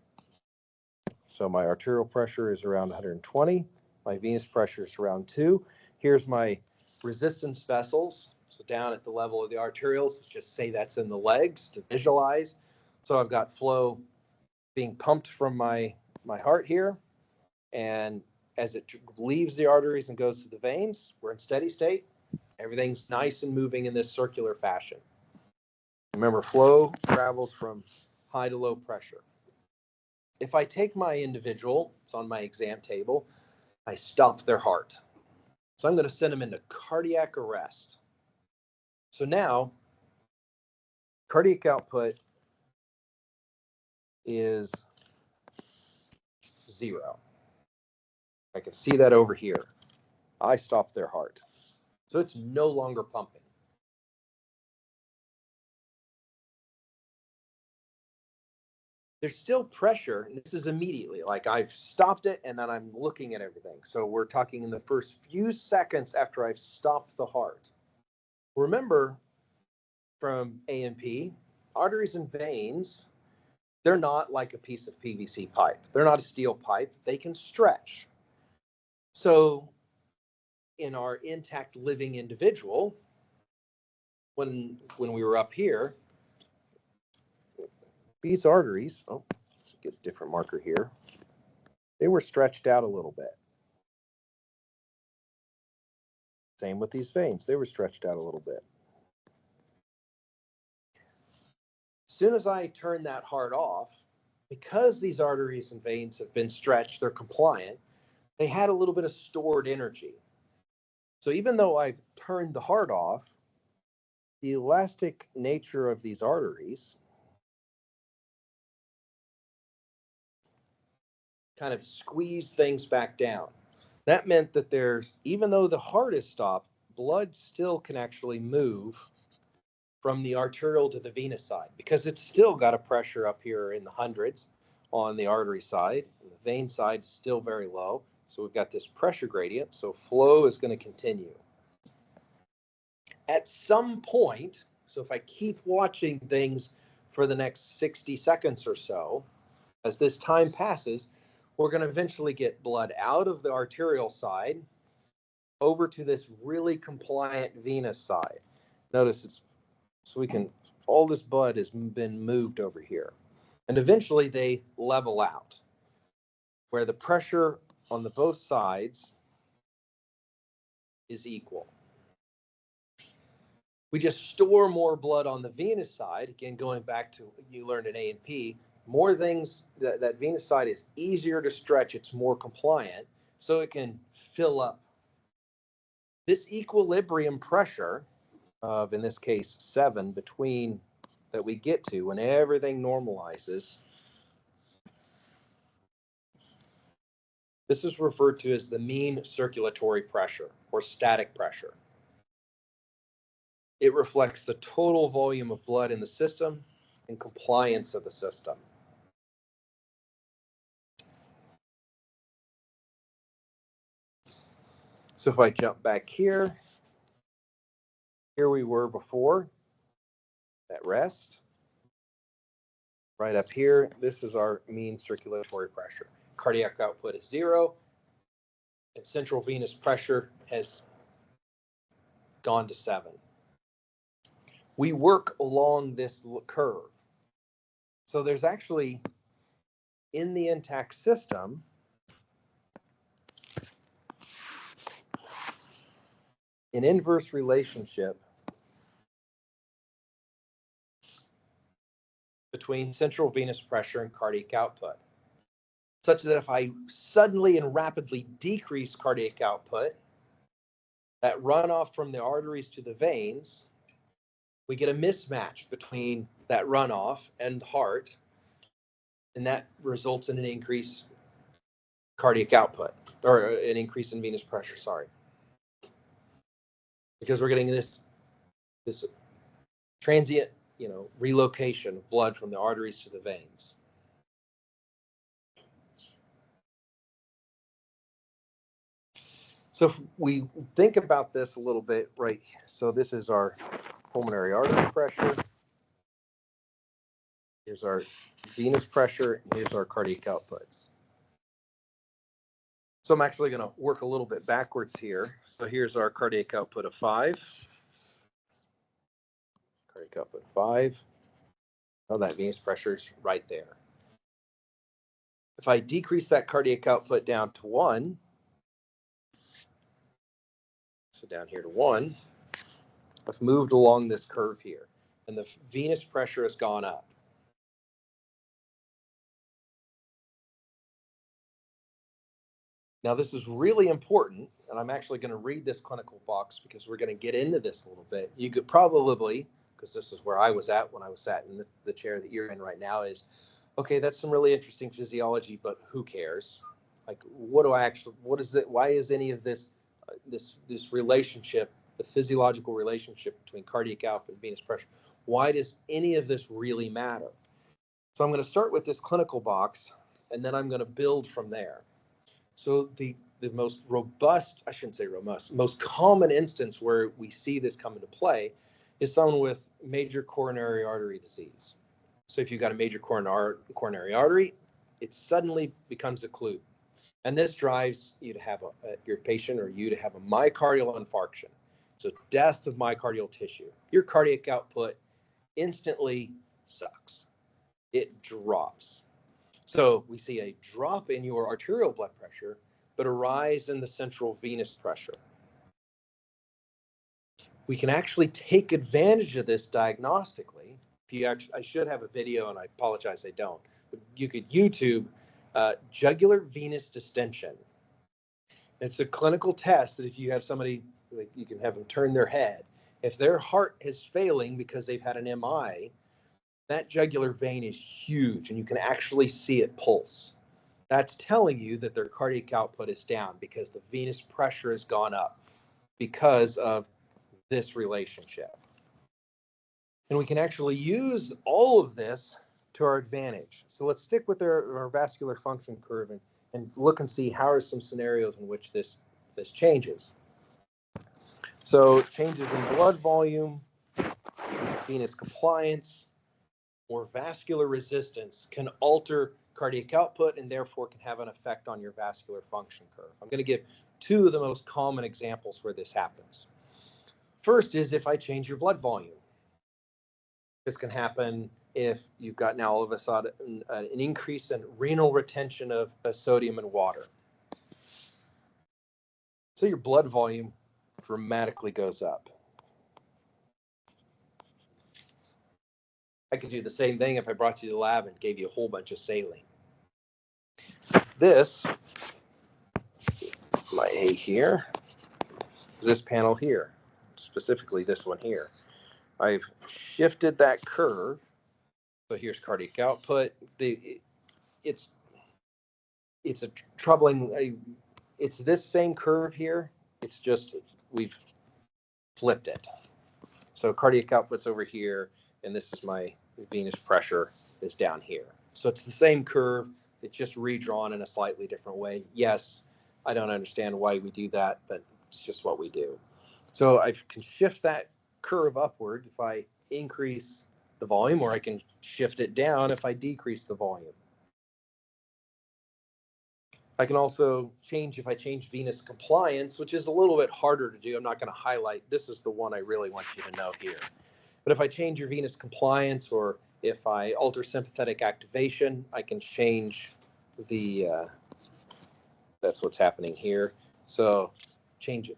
So my arterial pressure is around 120. My venous pressure is around 2. Here's my resistance vessels. So down at the level of the arterioles, let's just say that's in the legs to visualize. So I've got flow being pumped from my heart here, and as it leaves the arteries and goes to the veins, we're in steady state. Everything's nice and moving in this circular fashion. Remember, flow travels from high to low pressure. If I take my individual, it's on my exam table, I stop their heart. So I'm going to send them into cardiac arrest. So now, cardiac output is 0. I can see that over here. I stopped their heart. So it's no longer pumping. There's still pressure, and this is immediately, like I've stopped it and then I'm looking at everything. So we're talking in the first few seconds after I've stopped the heart. Remember from A&P, arteries and veins, they're not like a piece of PVC pipe. They're not a steel pipe. They can stretch. So in our intact living individual, when we were up here, these arteries, let's get a different marker here. They were stretched out a little bit. Same with these veins. They were stretched out a little bit. As soon as I turn that heart off, because these arteries and veins have been stretched, they're compliant, they had a little bit of stored energy. So even though I've turned the heart off, the elastic nature of these arteries kind of squeeze things back down. That meant that even though the heart is stopped, blood still can actually move from the arterial to the venous side because it's still got a pressure up here in the hundreds on the artery side. And the vein side is still very low. So we've got this pressure gradient. So flow is going to continue. At some point, so if I keep watching things for the next 60 seconds or so, as this time passes, we're going to eventually get blood out of the arterial side over to this really compliant venous side. Notice all this blood has been moved over here. And eventually they level out where the pressure on both sides is equal. We just store more blood on the venous side. Again, going back to what you learned in A&P, more things, that venous side is easier to stretch. It's more compliant, so it can fill up. This equilibrium pressure of, in this case, 7 between that we get to when everything normalizes, this is referred to as the mean circulatory pressure or static pressure. It reflects the total volume of blood in the system and compliance of the system. So if I jump back here we were before at rest. Right up here, this is our mean circulatory pressure. Cardiac output is 0, and central venous pressure has gone to 7. We work along this curve. So there's actually, in the intact system, an inverse relationship between central venous pressure and cardiac output, such that if I suddenly and rapidly decrease cardiac output, that runoff from the arteries to the veins, we get a mismatch between that runoff and the heart, and that results in an increase cardiac output, or an increase in venous pressure, sorry. Because we're getting this transient, relocation of blood from the arteries to the veins. So if we think about this a little bit, right? So this is our pulmonary artery pressure. Here's our venous pressure. And here's our cardiac outputs. So I'm actually going to work a little bit backwards here. So here's our cardiac output of 5. Cardiac output 5. Oh, that venous pressure is right there. If I decrease that cardiac output down to 1, So down here to 1. I've moved along this curve here, and the venous pressure has gone up. Now, this is really important, and I'm actually going to read this clinical box because we're going to get into this a little bit. You could probably, because this is where I was at when I was sat in the chair that you're in right now, is, okay, that's some really interesting physiology, but who cares? Like, what is it? Why is any of this, this relationship, the physiological relationship between cardiac output and venous pressure, why does any of this really matter? So I'm going to start with this clinical box, and then I'm going to build from there. So the most robust, I shouldn't say robust, most common instance where we see this come into play is someone with major coronary artery disease. So if you've got a major coronary artery, it suddenly becomes occlusive. And this drives you to have your patient or you to have a myocardial infarction. So death of myocardial tissue. Your cardiac output instantly sucks. It drops. So we see a drop in your arterial blood pressure, but a rise in the central venous pressure. We can actually take advantage of this diagnostically. I should have a video, and I apologize I don't. But you could YouTube jugular venous distension. It's a clinical test that if you have somebody, like, you can have them turn their head. If their heart is failing because they've had an MI, that jugular vein is huge, and you can actually see it pulse. That's telling you that their cardiac output is down because the venous pressure has gone up because of this relationship. And we can actually use all of this to our advantage. So let's stick with our vascular function curve and look and see how are some scenarios in which this changes. So changes in blood volume, venous compliance, or vascular resistance can alter cardiac output and therefore can have an effect on your vascular function curve. I'm going to give 2 of the most common examples where this happens. First is if I change your blood volume. This can happen if you've got now all of a sudden an increase in renal retention of sodium and water. So your blood volume dramatically goes up. I could do the same thing if I brought you to the lab and gave you a whole bunch of saline. This, my A here, is this panel here, specifically this one here. I've shifted that curve. So here's cardiac output. It's a troubling, it's this same curve here. It's just we've flipped it. So cardiac output's over here, and this is my venous pressure is down here. So it's the same curve. It's just redrawn in a slightly different way. Yes, I don't understand why we do that, but it's just what we do. So I can shift that curve upward if I increase the volume, or I can shift it down if I decrease the volume. I can also change if I change venous compliance, which is a little bit harder to do. I'm not going to highlight. This is the one I really want you to know here. But if I change your venous compliance, or if I alter sympathetic activation, I can change the, that's what's happening here. So change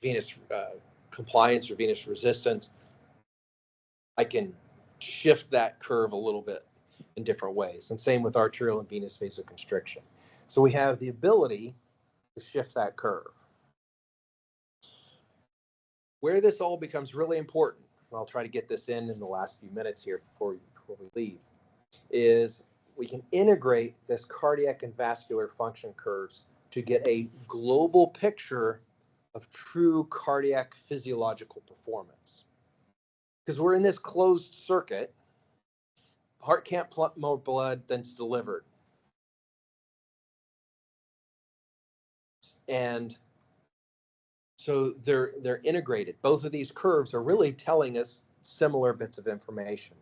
venous compliance or venous resistance. I can shift that curve a little bit in different ways. And same with arterial and venous vasoconstriction. So we have the ability to shift that curve. Where this all becomes really important, and I'll try to get this in the last few minutes here before we leave, is we can integrate this cardiac and vascular function curves to get a global picture of true cardiac physiological performance. Because we're in this closed circuit, heart can't pump more blood than it's delivered. And so they're integrated. Both of these curves are really telling us similar bits of information.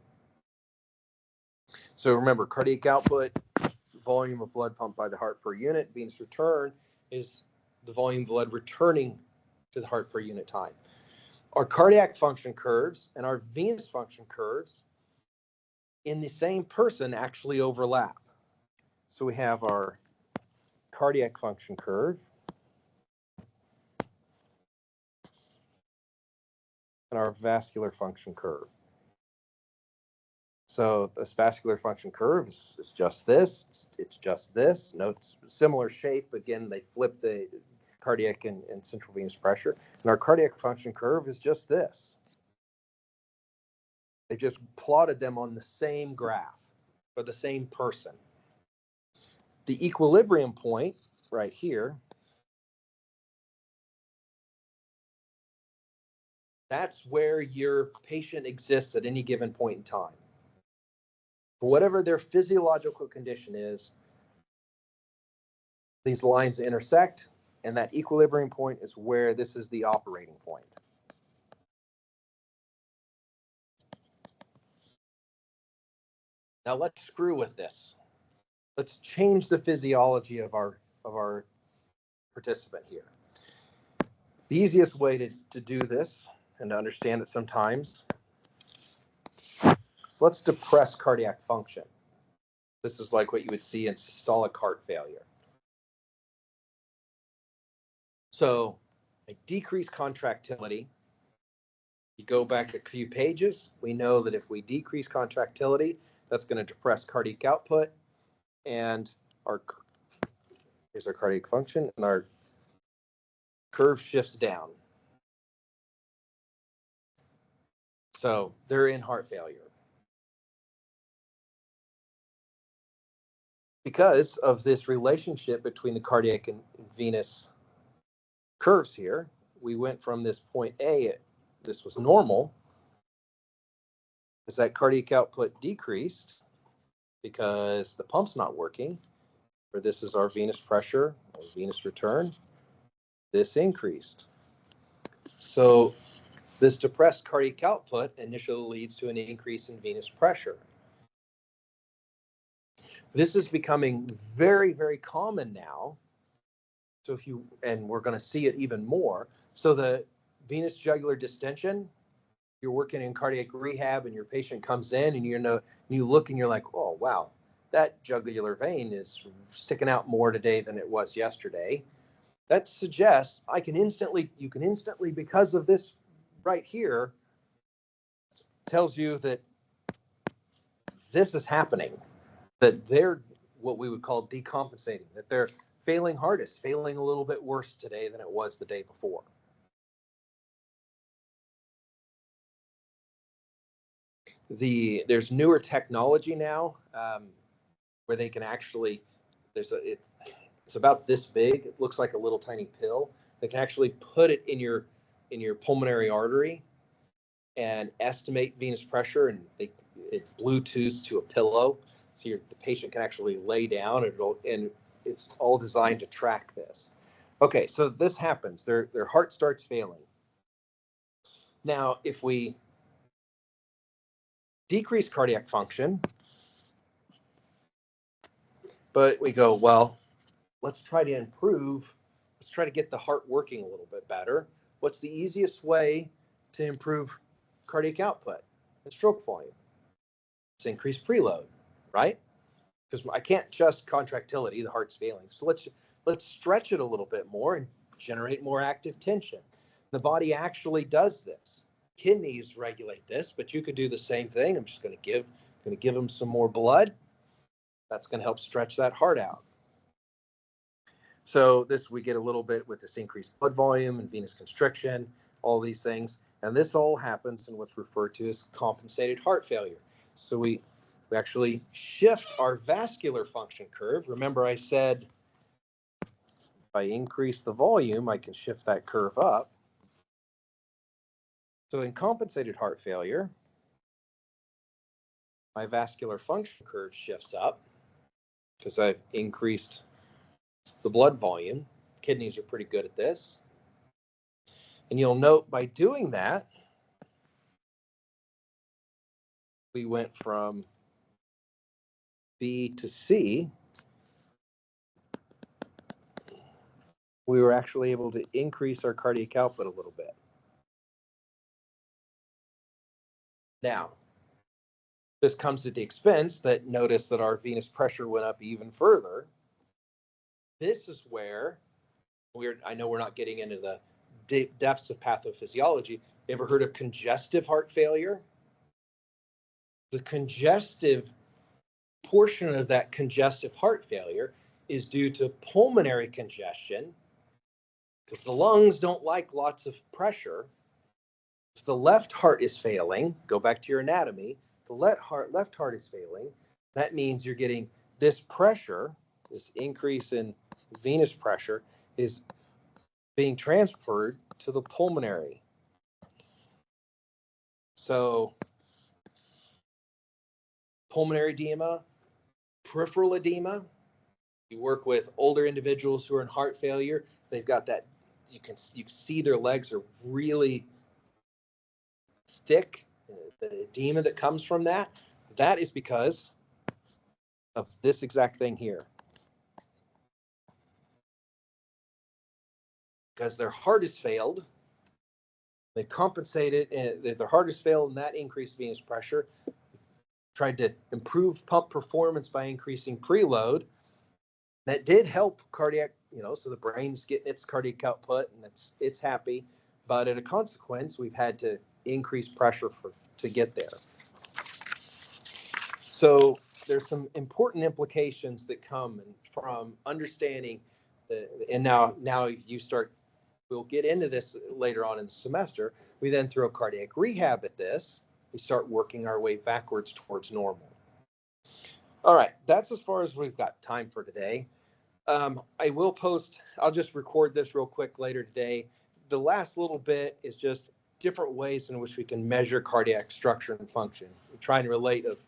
So remember, cardiac output, volume of blood pumped by the heart per unit. Venous return is the volume of blood returning to the heart per unit time. Our cardiac function curves and our venous function curves in the same person actually overlap. So we have our cardiac function curve, and our vascular function curve. So this vascular function curve is just this. It's just this. Note similar shape. Again, they flip the cardiac and central venous pressure. And our cardiac function curve is just this. They just plotted them on the same graph for the same person. The equilibrium point right here, that's where your patient exists at any given point in time. Whatever their physiological condition is, these lines intersect, and that equilibrium point is where this is the operating point. Now let's screw with this. Let's change the physiology of our participant here. The easiest way to do this and to understand it sometimes, so let's depress cardiac function. This is like what you would see in systolic heart failure. So I decrease contractility. You go back a few pages, we know that if we decrease contractility, that's going to depress cardiac output, and here's our cardiac function, and our curve shifts down. So they're in heart failure. Because of this relationship between the cardiac and venous curves here, we went from this point A, this was normal, as that cardiac output decreased because the pump's not working, or this is our venous pressure, or venous return, this increased. So this depressed cardiac output initially leads to an increase in venous pressure. This is becoming very, very common now. So and we're going to see it even more. So the venous jugular distension, you're working in cardiac rehab and your patient comes in and you look and you're like, oh, wow, that jugular vein is sticking out more today than it was yesterday. That suggests you can instantly, because of this right here, tells you that this is happening, that they're what we would call decompensating, that they're failing hardest, failing a little bit worse today than it was the day before. There's newer technology now where they can actually, it's about this big. It looks like a little tiny pill. They can actually put it in your pulmonary artery and estimate venous pressure, and it's Bluetooth to a pillow, so the patient can actually lay down, and it's all designed to track this. Okay, so this happens. Their heart starts failing. Now, if we decrease cardiac function, but we go, well, let's try to improve. Let's try to get the heart working a little bit better. What's the easiest way to improve cardiac output and stroke volume? It's increase preload, right? Because I can't just contractility, the heart's failing. So let's stretch it a little bit more and generate more active tension. The body actually does this. Kidneys regulate this, but you could do the same thing. I'm just going to give them some more blood. That's going to help stretch that heart out. So we get a little bit with this increased blood volume and venous constriction, all these things. And this all happens in what's referred to as compensated heart failure. So we actually shift our vascular function curve. Remember I said if I increase the volume, I can shift that curve up. So in compensated heart failure, my vascular function curve shifts up because I've increased the blood volume. Kidneys are pretty good at this. And you'll note by doing that, we went from B to C. We were actually able to increase our cardiac output a little bit. Now, this comes at the expense that notice that our venous pressure went up even further. This is where I know we're not getting into the depths of pathophysiology, Ever heard of congestive heart failure? The congestive portion of that congestive heart failure is due to pulmonary congestion, because the lungs don't like lots of pressure. If the left heart is failing, go back to your anatomy, the left heart is failing, that means you're getting this pressure, this increase in venous pressure is being transferred to the pulmonary. So pulmonary edema, peripheral edema, you work with older individuals who are in heart failure, they've got that, you can see their legs are really thick, the edema that comes from that is because of this exact thing here. Because their heart has failed, they compensated, and their heart has failed, and that increased venous pressure. Tried to improve pump performance by increasing preload. That did help cardiac, so the brain's getting its cardiac output, and it's happy. But at a consequence, we've had to increase pressure to get there. So there's some important implications that come from understanding and now you start. We'll get into this later on in the semester. We then throw cardiac rehab at this. We start working our way backwards towards normal. All right, that's as far as we've got time for today. I'll just record this real quick later today. The last little bit is just different ways in which we can measure cardiac structure and function. We're trying to relate of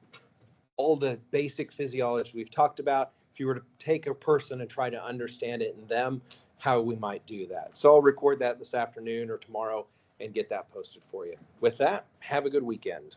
all the basic physiology we've talked about. If you were to take a person and try to understand it in them, how we might do that. So I'll record that this afternoon or tomorrow and get that posted for you. With that, have a good weekend.